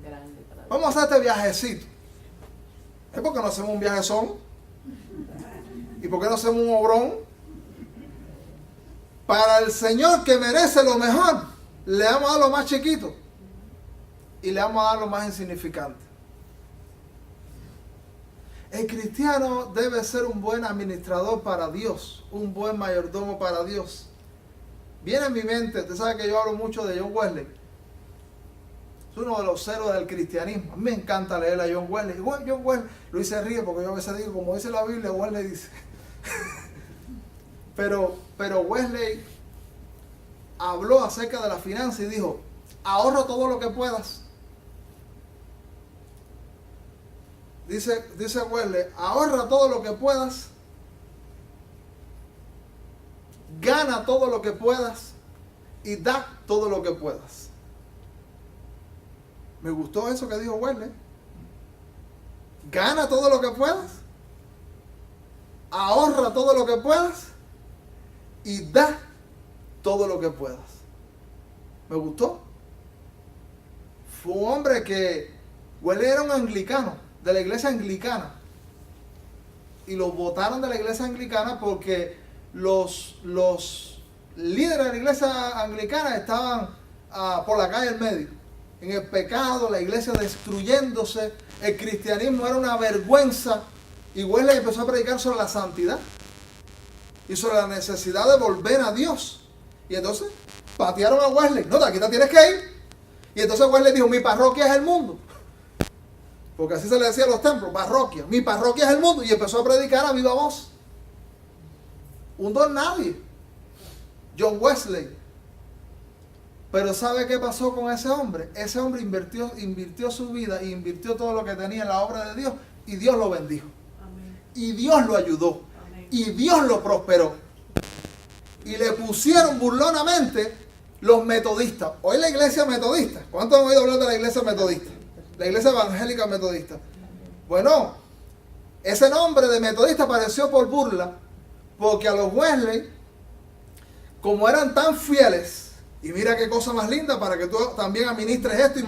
Grande para Vamos a hacer este viajecito. ¿Es porque no hacemos un viajezón? ¿Y por qué no hacemos un obrón? Para el Señor, que merece lo mejor, le vamos a dar lo más chiquito y le vamos a dar lo más insignificante. El cristiano debe ser un buen administrador para Dios, un buen mayordomo para Dios. Viene en mi mente, usted sabe que yo hablo mucho de John Wesley. Es uno de los héroes del cristianismo. A mí me encanta leer a John Wesley. Igual John Wesley, Luis se ríe porque yo a veces digo, como dice la Biblia, Wesley dice. Pero Wesley habló acerca de la finanza y dijo, ahorra todo lo que puedas. Dice Wesley, ahorra todo lo que puedas, gana todo lo que puedas y da todo lo que puedas. Me gustó eso que dijo Wesley. Gana todo lo que puedas, ahorra todo lo que puedas y da todo lo que puedas. Me gustó. Fue un hombre que Wesley era un anglicano, de la iglesia anglicana, y lo botaron de la iglesia anglicana porque los líderes de la iglesia anglicana estaban por la calle en medio, en el pecado, la iglesia destruyéndose, el cristianismo era una vergüenza, y Wesley empezó a predicar sobre la santidad y sobre la necesidad de volver a Dios. Y entonces patearon a Wesley. No, de aquí te tienes que ir. Y entonces Wesley dijo, mi parroquia es el mundo. Porque así se le decía a los templos, parroquia. Mi parroquia es el mundo. Y empezó a predicar a viva voz. Un don nadie. John Wesley. Pero ¿sabe qué pasó con ese hombre? Ese hombre invirtió su vida e invirtió todo lo que tenía en la obra de Dios. Y Dios lo bendijo. Amén. Y Dios lo ayudó. Amén. Y Dios lo prosperó. Y le pusieron burlonamente los metodistas. Hoy la iglesia metodista. ¿Cuántos han oído hablar de la iglesia metodista? La iglesia evangélica metodista. Bueno, ese nombre de metodista apareció por burla, porque a los Wesley, como eran tan fieles, y mira qué cosa más linda para que tú también administres esto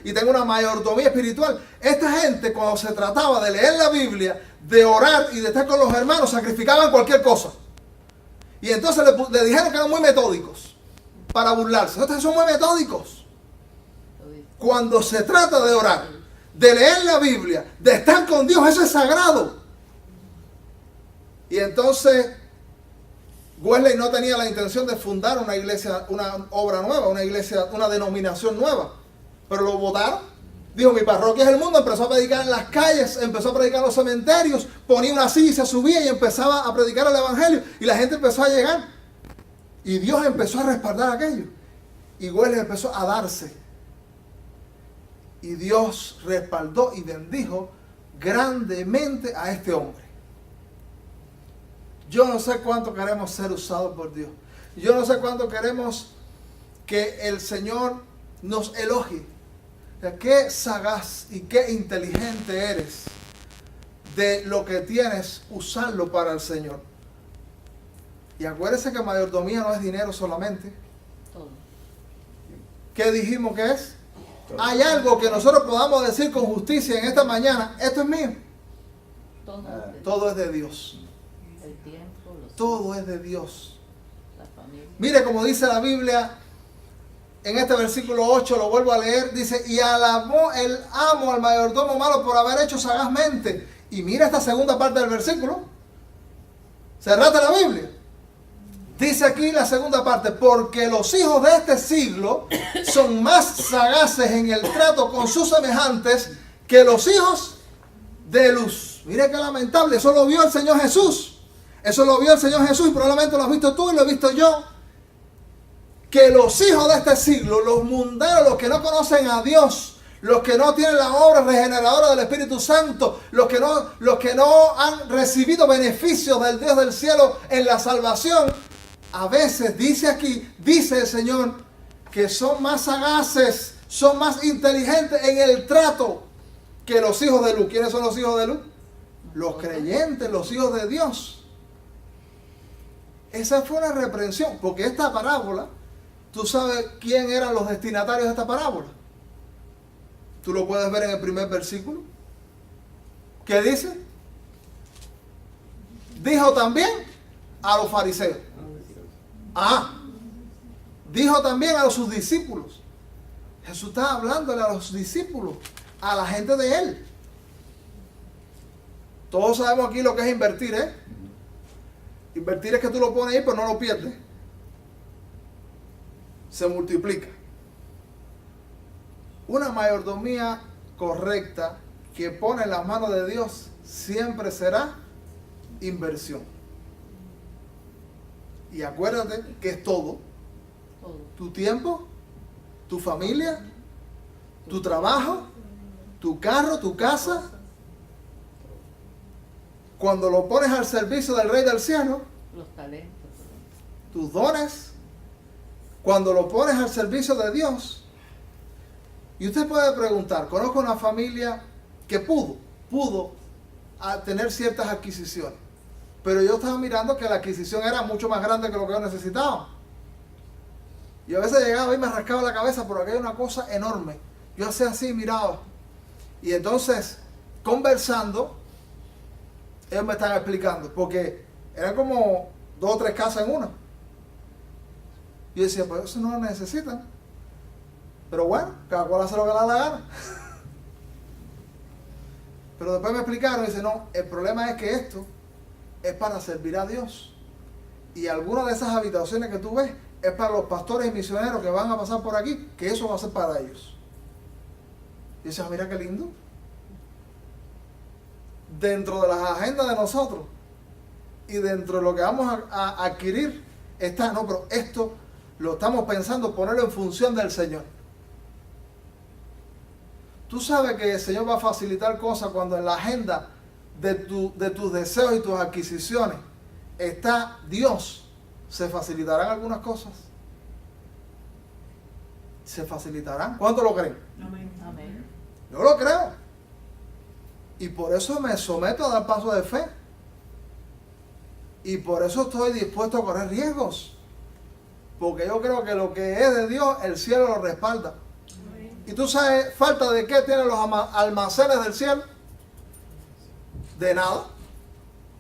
y tengas una mayordomía espiritual. Esta gente, cuando se trataba de leer la Biblia, de orar y de estar con los hermanos, sacrificaban cualquier cosa. Y entonces le dijeron que eran muy metódicos para burlarse. Ustedes son muy metódicos. Cuando se trata de orar, de leer la Biblia, de estar con Dios, eso es sagrado. Y entonces Wesley no tenía la intención de fundar una iglesia, una obra nueva, una iglesia, una denominación nueva. Pero lo votaron. Dijo, mi parroquia es el mundo. Empezó a predicar en las calles, empezó a predicar en los cementerios, ponía una silla y se subía y empezaba a predicar el evangelio. Y la gente empezó a llegar. Y Dios empezó a respaldar aquello. Y Wesley empezó a darse. Y Dios respaldó y bendijo grandemente a este hombre. Yo no sé cuánto queremos ser usados por Dios. Yo no sé cuánto queremos que el Señor nos elogie. Qué sagaz y qué inteligente eres de lo que tienes, usarlo para el Señor. Y acuérdese que mayordomía no es dinero solamente. todo. ¿Qué dijimos que es? Hay algo que nosotros podamos decir con justicia en esta mañana, esto es mío. Todo es de Dios. El tiempo, los Todo es de Dios. la familia. Mire como dice la Biblia en este versículo 8, lo vuelvo a leer, dice, y alabó el amo al mayordomo malo por haber hecho sagazmente. Y mira esta segunda parte del versículo. Cerrate la Biblia. Dice aquí la segunda parte, porque los hijos de este siglo son más sagaces en el trato con sus semejantes que los hijos de luz. Mire qué lamentable, eso lo vio el Señor Jesús. Eso lo vio el Señor Jesús y probablemente lo has visto tú y lo he visto yo. Que los hijos de este siglo, los mundanos, los que no conocen a Dios, los que no tienen la obra regeneradora del Espíritu Santo, los que no han recibido beneficios del Dios del cielo en la salvación, a veces dice aquí, dice el Señor, que son más sagaces, son más inteligentes en el trato que los hijos de luz. ¿Quiénes son los hijos de luz? los creyentes, los hijos de Dios. Esa fue una reprensión, porque esta parábola, ¿tú sabes quién eran los destinatarios de esta parábola? Tú lo puedes ver en el primer versículo. ¿Qué dice? Dijo también a los fariseos. Dijo también a sus discípulos. Jesús estaba hablándole a los discípulos, a la gente de él. Todos sabemos aquí lo que es invertir, ¿eh? Invertir es que tú lo pones ahí, pero no lo pierdes. Se multiplica. Una mayordomía correcta que pone en las manos de Dios siempre será inversión. Y acuérdate que es todo. Tu tiempo, tu familia, tu trabajo, tu carro, tu casa. Cuando lo pones al servicio del Rey del Cielo, los talentos, tus dones, cuando lo pones al servicio de Dios. Y usted puede preguntar, conozco una familia que pudo tener ciertas adquisiciones, pero yo estaba mirando que la adquisición era mucho más grande que lo que yo necesitaba. Y a veces llegaba y me rascaba la cabeza porque había una cosa enorme. Yo hacía así, miraba. Y entonces, conversando, ellos me estaban explicando, porque eran como 2 o 3 casas en una. Y yo decía, pues eso no lo necesitan. Pero bueno, cada cual hace lo que le da la gana. Pero después me explicaron y dice, no, el problema es que esto es para servir a Dios. Y algunas de esas habitaciones que tú ves es para los pastores y misioneros que van a pasar por aquí, que eso va a ser para ellos. Y yo decía, mira qué lindo. Dentro de las agendas de nosotros y dentro de lo que vamos a adquirir está, no, pero esto lo estamos pensando ponerlo en función del Señor. Tú sabes que el Señor va a facilitar cosas cuando en la agenda de tus deseos y tus adquisiciones está Dios. Se facilitarán algunas cosas. Se facilitarán. ¿Cuánto lo creen? Amén. Yo lo creo. Y por eso me someto a dar pasos de fe. Y por eso estoy dispuesto a correr riesgos. Porque yo creo que lo que es de Dios, el cielo lo respalda. ¿Y tú sabes falta de qué tienen los almacenes del cielo? De nada.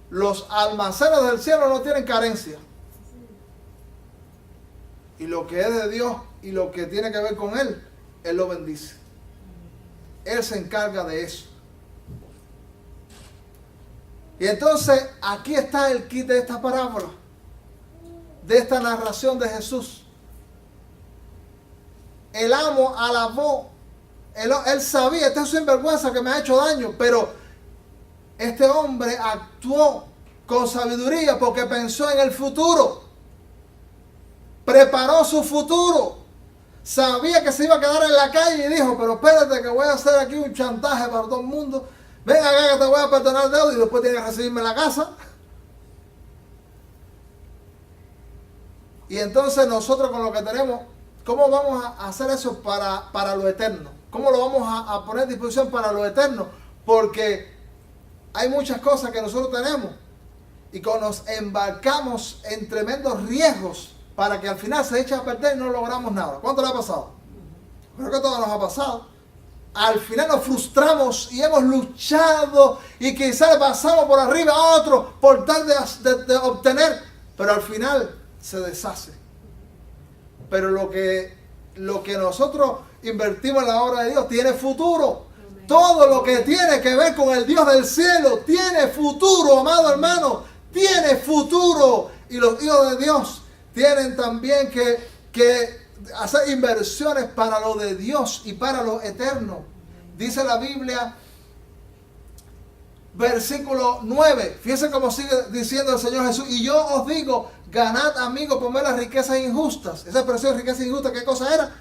Los almacenes del cielo no tienen carencia. Y lo que es de Dios y lo que tiene que ver con Él, Él lo bendice. Él se encarga de eso. Y entonces aquí está el kit de esta parábola, de esta narración de Jesús. El amo alabó, él sabía, este es sinvergüenza que me ha hecho daño, pero este hombre actuó con sabiduría porque pensó en el futuro, preparó su futuro, sabía que se iba a quedar en la calle y dijo, pero espérate que voy a hacer aquí un chantaje para todo el mundo. Ven acá que te voy a perdonar el dedo y después tienes que recibirme en la casa. Y entonces nosotros con lo que tenemos, ¿cómo vamos a hacer eso para lo eterno? ¿Cómo lo vamos a poner a disposición para lo eterno? Porque hay muchas cosas que nosotros tenemos y que nos embarcamos en tremendos riesgos para que al final se eche a perder y no logramos nada. ¿Cuánto le ha pasado? Creo que a todos nos ha pasado. Al final nos frustramos y hemos luchado y quizás pasamos por arriba a otro por tal de obtener, pero al final se deshace. Pero lo que nosotros invertimos en la obra de Dios tiene futuro. Todo lo que tiene que ver con el Dios del cielo tiene futuro, amado hermano, tiene futuro. Y los hijos de Dios tienen también que hacer inversiones para lo de Dios y para lo eterno. Dice la Biblia, versículo 9, fíjense cómo sigue diciendo el Señor Jesús, y yo os digo, ganad amigos por ver las riquezas injustas. Esa expresión riqueza injusta, ¿qué cosa era?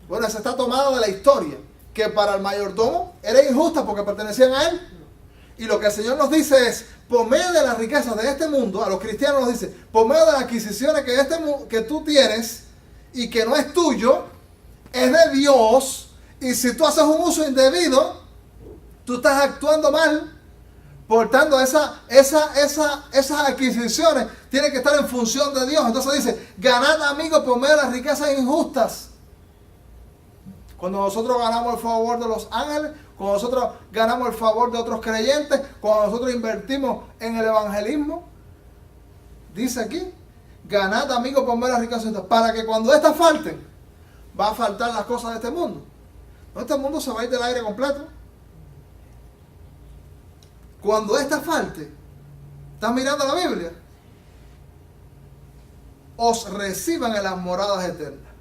Bueno, esa está tomada de la historia, que para el mayordomo era injusta porque pertenecían a él. Y lo que el Señor nos dice es, por medio de las riquezas de este mundo, a los cristianos nos dice, por medio de las adquisiciones que tú tienes, y que no es tuyo, es de Dios, y si tú haces un uso indebido, tú estás actuando mal, Por tanto, esas adquisiciones tienen que estar en función de Dios. Entonces dice, ganad amigos por medio de las riquezas injustas. Cuando nosotros ganamos el favor de los ángeles, cuando nosotros ganamos el favor de otros creyentes, cuando nosotros invertimos en el evangelismo, dice aquí, ganad amigos por medio de las riquezas injustas, para que cuando estas falten, va a faltar las cosas de este mundo. No, este mundo se va a ir del aire completo. Cuando esta falte, ¿estás mirando la Biblia? Os reciban en las moradas eternas.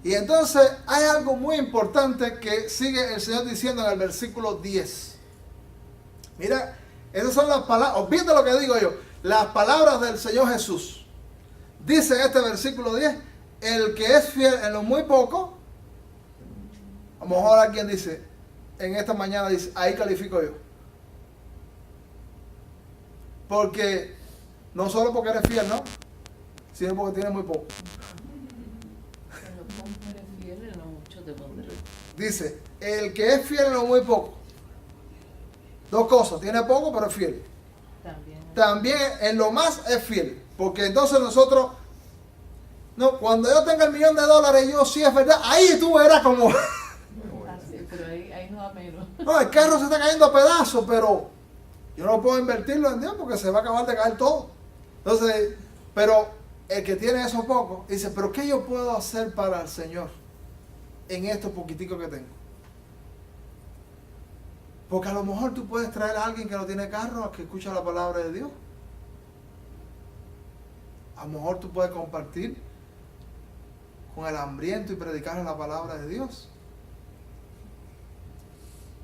Y entonces hay algo muy importante que sigue el Señor diciendo en el versículo 10. Mira, esas son las palabras, olvídate lo que digo yo, las palabras del Señor Jesús. Dice en este versículo 10, el que es fiel en lo muy poco, a lo mejor alguien dice, en esta mañana dice, ahí califico yo. Porque, no solo porque eres fiel, ¿no? Sino porque tienes muy poco. En lo poco eres fiel, en lo mucho te pondré. Dice, el que es fiel en lo muy poco. Dos cosas, tiene poco pero es fiel. También en lo más es fiel. Porque entonces nosotros, no, cuando yo tenga $1,000,000, yo sí es verdad, ahí tú verás como... Así, pero ahí no da menos. No, el carro se está cayendo a pedazos, pero yo no puedo invertirlo en Dios porque se va a acabar de caer todo. Entonces, pero el que tiene eso poco, dice, pero ¿qué yo puedo hacer para el Señor en estos poquiticos que tengo? Porque a lo mejor tú puedes traer a alguien que no tiene carro a que escucha la palabra de Dios. A lo mejor tú puedes compartir con el hambriento y predicarle la palabra de Dios.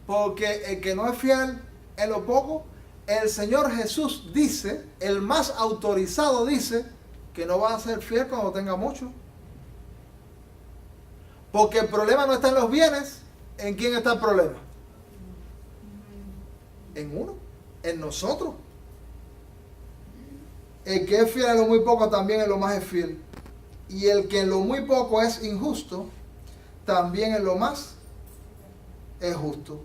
Porque el que no es fiel en lo poco, el Señor Jesús dice, el más autorizado dice, que no va a ser fiel cuando tenga mucho. Porque el problema no está en los bienes. ¿En quién está el problema? En uno, en nosotros. El que es fiel en lo muy poco también en lo más es fiel. Y el que en lo muy poco es injusto, también en lo más es justo.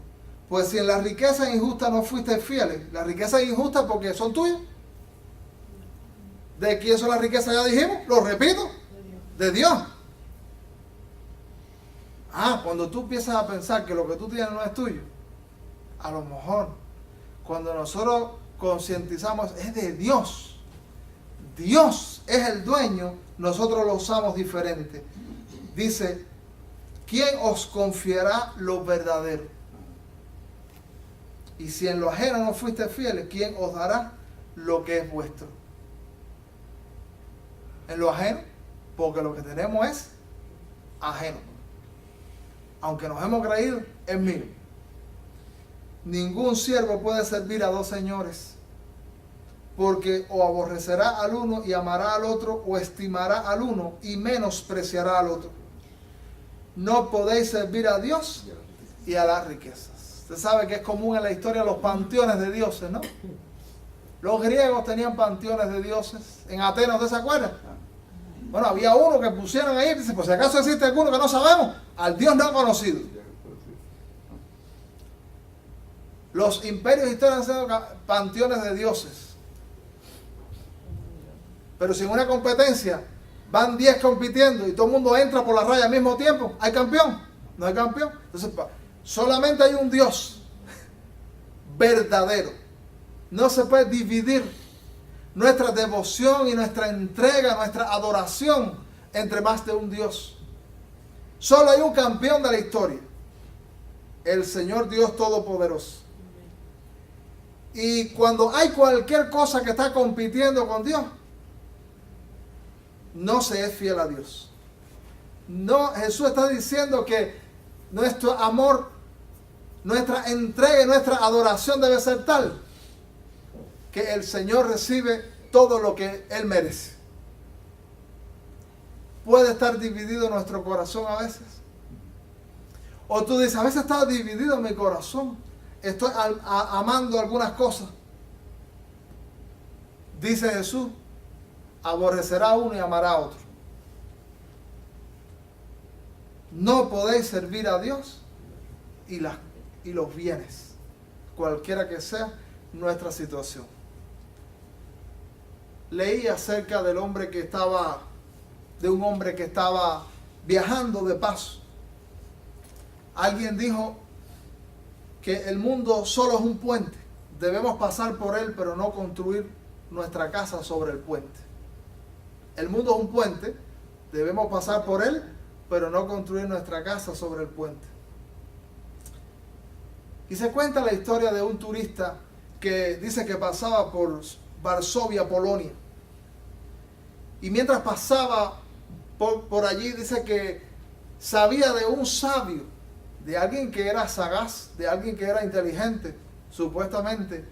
Pues si en las riquezas injustas no fuiste fieles, las riquezas injustas porque son tuyas. ¿De quién son las riquezas? Ya dijimos, lo repito, de Dios. Cuando tú empiezas a pensar que lo que tú tienes no es tuyo, a lo mejor cuando nosotros concientizamos es de Dios. Dios es el dueño, nosotros lo usamos diferente. Dice, ¿quién os confiará lo verdadero? Y si en lo ajeno no fuiste fieles, ¿quién os dará lo que es vuestro? En lo ajeno, porque lo que tenemos es ajeno. Aunque nos hemos creído, es mío. Ningún siervo puede servir a dos señores, porque o aborrecerá al uno y amará al otro, o estimará al uno y menospreciará al otro. No podéis servir a Dios y a las riquezas. Usted sabe que es común en la historia los panteones de dioses, ¿no? Los griegos tenían panteones de dioses. En Atenas, ¿usted se acuerda? Bueno, había uno que pusieron ahí, dice, pues si acaso existe alguno que no sabemos, al Dios no conocido. Los imperios históricos han sido panteones de dioses. Pero si en una competencia van 10 compitiendo y todo el mundo entra por la raya al mismo tiempo, ¿hay campeón? No hay campeón. Entonces, solamente hay un Dios verdadero. No se puede dividir nuestra devoción y nuestra entrega, nuestra adoración entre más de un Dios. Solo hay un campeón de la historia, el Señor Dios Todopoderoso. Y cuando hay cualquier cosa que está compitiendo con Dios, no se es fiel a Dios. No, Jesús está diciendo que nuestro amor, nuestra entrega y nuestra adoración debe ser tal que el Señor recibe todo lo que Él merece. Puede estar dividido nuestro corazón a veces. O tú dices, a veces está dividido mi corazón. Estoy amando algunas cosas. Dice Jesús, aborrecerá a uno y amará a otro. No podéis servir a Dios y los bienes, cualquiera que sea, nuestra situación. Leí acerca de un hombre que estaba viajando de paso. Alguien dijo que el mundo solo es un puente. Debemos pasar por él, pero no construir nuestra casa sobre el puente. El mundo es un puente. Debemos pasar por él, pero no construir nuestra casa sobre el puente. Y se cuenta la historia de un turista que dice que pasaba por Varsovia, Polonia. Y mientras pasaba por allí, dice que sabía de un sabio, de alguien que era sagaz, de alguien que era inteligente, supuestamente,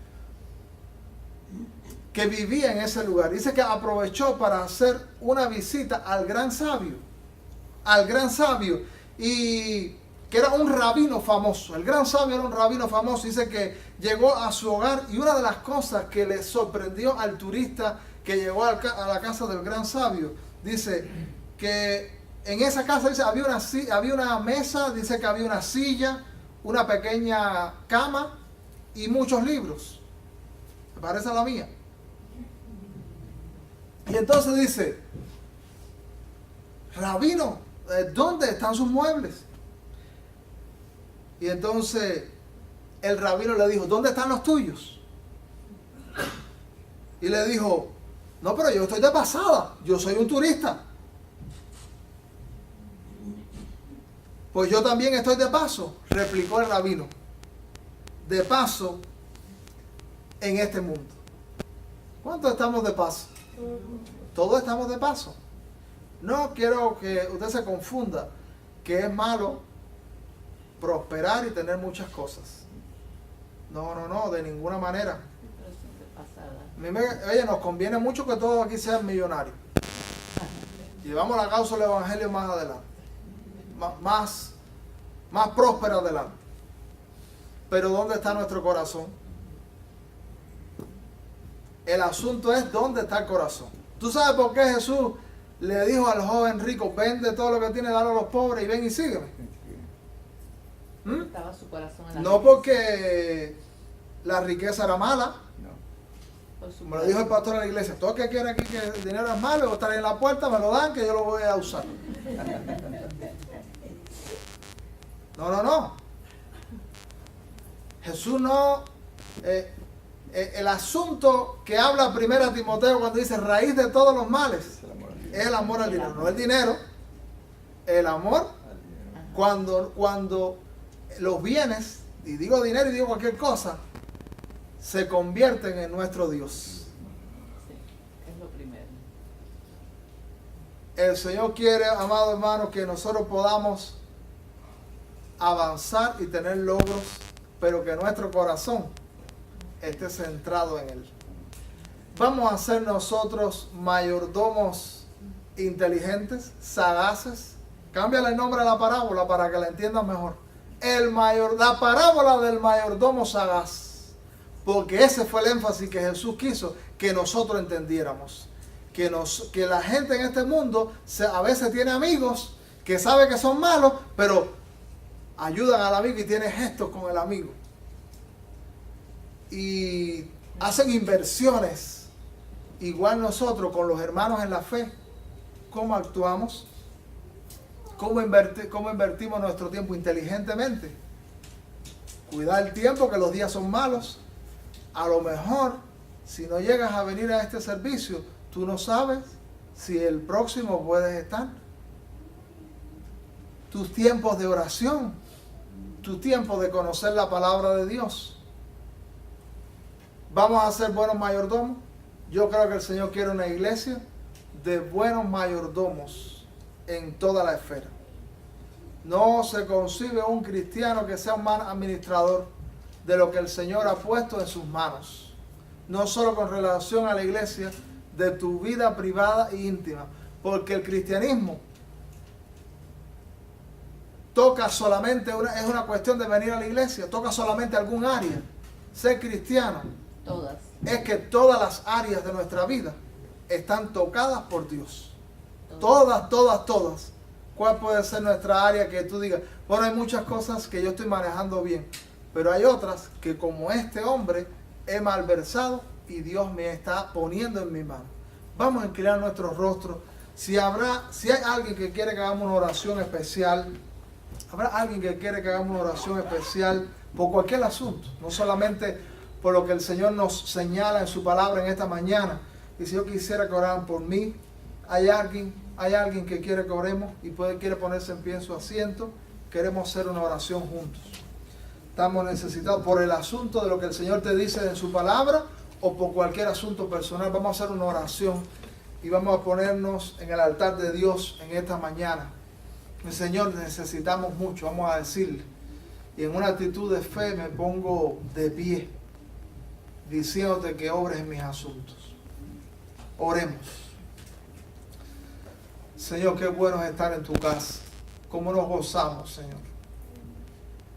que vivía en ese lugar. Dice que aprovechó para hacer una visita al gran sabio, y que era un rabino famoso. El gran sabio era un rabino famoso. Dice que llegó a su hogar, y una de las cosas que le sorprendió al turista que llegó a la casa del gran sabio, dice que en esa casa, dice, había una mesa, dice que había una silla, una pequeña cama y muchos libros. ¿Me parece a la mía? Y entonces dice, rabino, ¿dónde están sus muebles? Y entonces el rabino le dijo, ¿dónde están los tuyos? Y le dijo, no, pero yo estoy de pasada, yo soy un turista. Pues yo también estoy de paso, replicó el rabino. De paso en este mundo. ¿Cuántos estamos de paso? Todos estamos de paso. No quiero que usted se confunda que es malo prosperar y tener muchas cosas. No, de ninguna manera. Oye, nos conviene mucho que todos aquí sean millonarios. Llevamos la causa del evangelio más adelante. Más próspera adelante. Pero ¿dónde está nuestro corazón? El asunto es ¿dónde está el corazón? ¿Tú sabes por qué Jesús le dijo al joven rico, vende todo lo que tiene, dalo a los pobres y ven y sígueme? Estaba su corazón en la No porque la riqueza era mala. Me lo dijo el pastor de la iglesia, todo el que quiere aquí que el dinero es malo, estar en la puerta, me lo dan, que yo lo voy a usar. No. Jesús no... el asunto que habla 1 Timoteo cuando dice raíz de todos los males es el amor al dinero. No el dinero, el amor. Cuando los bienes, y digo dinero y digo cualquier cosa, se convierten en nuestro Dios. Sí, es lo primero. El Señor quiere, amados hermanos, que nosotros podamos avanzar y tener logros, pero que nuestro corazón esté centrado en Él. Vamos a ser nosotros mayordomos inteligentes, sagaces. Cámbiale el nombre a la parábola para que la entiendan mejor. La parábola del mayordomo sagaz. Porque ese fue el énfasis que Jesús quiso que nosotros entendiéramos. Que la gente en este mundo a veces tiene amigos que sabe que son malos, pero ayudan al amigo y tiene gestos con el amigo. Y hacen inversiones. Igual nosotros con los hermanos en la fe. ¿Cómo actuamos? ¿Cómo invertimos nuestro tiempo inteligentemente? Cuidar el tiempo, que los días son malos. A lo mejor, si no llegas a venir a este servicio, tú no sabes si el próximo puedes estar. Tus tiempos de oración, tu tiempo de conocer la palabra de Dios. ¿Vamos a ser buenos mayordomos? Yo creo que el Señor quiere una iglesia de buenos mayordomos en toda la esfera. No se concibe un cristiano que sea un mal administrador de lo que el Señor ha puesto en sus manos. No solo con relación a la iglesia, de tu vida privada e íntima. Porque el cristianismo toca solamente, es una cuestión de venir a la iglesia, toca solamente algún área. Ser cristiano Todas. es que todas las áreas de nuestra vida están tocadas por Dios. Todas. ¿Cuál puede ser nuestra área que tú digas? Bueno, hay muchas cosas que yo estoy manejando bien, pero hay otras que, como este hombre, he malversado y Dios me está poniendo en mi mano. Vamos a inclinar nuestros rostros. Si hay alguien que quiere que hagamos una oración especial, habrá alguien que quiere que hagamos una oración especial por cualquier asunto, no solamente por lo que el Señor nos señala en su palabra en esta mañana. Y si yo quisiera que oraran por mí, hay alguien que quiere que oremos y quiere ponerse en pie en su asiento. Queremos hacer una oración juntos. Estamos necesitados por el asunto de lo que el Señor te dice en su palabra o por cualquier asunto personal. Vamos a hacer una oración y vamos a ponernos en el altar de Dios en esta mañana. El Señor, necesitamos mucho, vamos a decirle. Y en una actitud de fe me pongo de pie, diciéndote que obres en mis asuntos. Oremos. Señor, qué bueno es estar en tu casa. Cómo nos gozamos, Señor.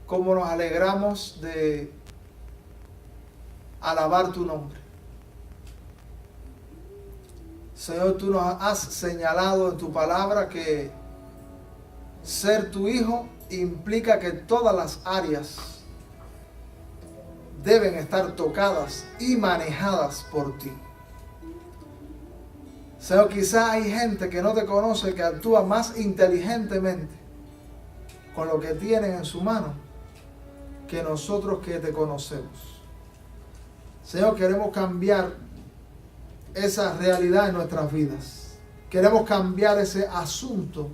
Cómo nos alegramos de alabar tu nombre. Señor, tú nos has señalado en tu palabra que ser tu hijo implica que todas las áreas deben estar tocadas y manejadas por ti. Señor, quizás hay gente que no te conoce, que actúa más inteligentemente con lo que tienen en su mano que nosotros que te conocemos. Señor, queremos cambiar esa realidad en nuestras vidas. Queremos cambiar ese asunto.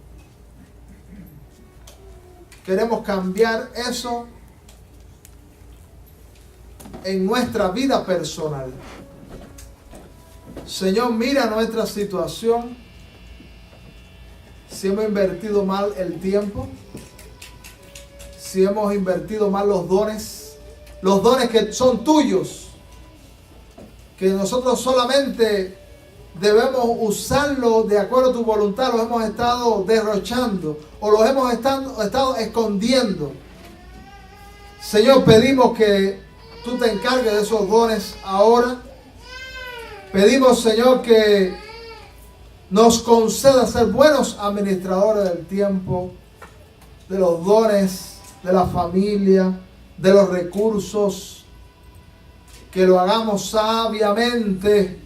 Queremos cambiar eso en nuestra vida personal. Señor, mira nuestra situación. Si hemos invertido mal el tiempo, si hemos invertido mal los dones que son tuyos, que nosotros solamente debemos usarlo de acuerdo a tu voluntad, los hemos estado derrochando o los hemos estado escondiendo. Señor, pedimos que tú te encargues de esos dones ahora. Pedimos, Señor, que nos conceda ser buenos administradores del tiempo, de los dones, de la familia, de los recursos. Que lo hagamos sabiamente,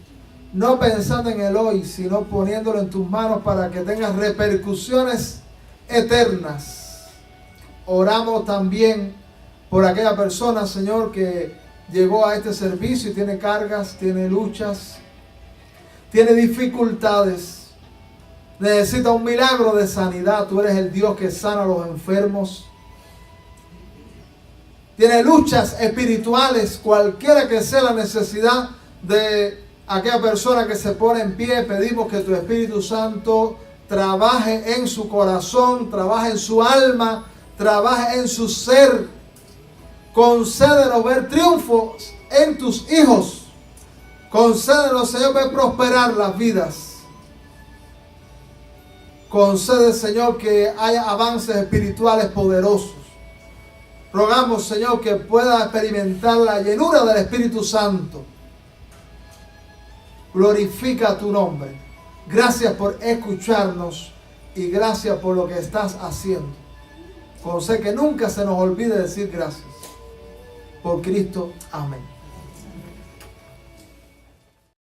no pensando en el hoy, sino poniéndolo en tus manos para que tenga repercusiones eternas. Oramos también por aquella persona, Señor, que llegó a este servicio y tiene cargas, tiene luchas, tiene dificultades, necesita un milagro de sanidad. Tú eres el Dios que sana a los enfermos. Tiene luchas espirituales, cualquiera que sea la necesidad de aquella persona que se pone en pie. Pedimos que tu Espíritu Santo trabaje en su corazón, trabaje en su alma, trabaje en su ser. Concédenos ver triunfos en tus hijos. Concédenos, Señor, ver prosperar las vidas. Concede, Señor, que haya avances espirituales poderosos. Rogamos, Señor, que pueda experimentar la llenura del Espíritu Santo. Glorifica tu nombre. Gracias por escucharnos y gracias por lo que estás haciendo. Concede que nunca se nos olvide decir gracias. Por Cristo, amén.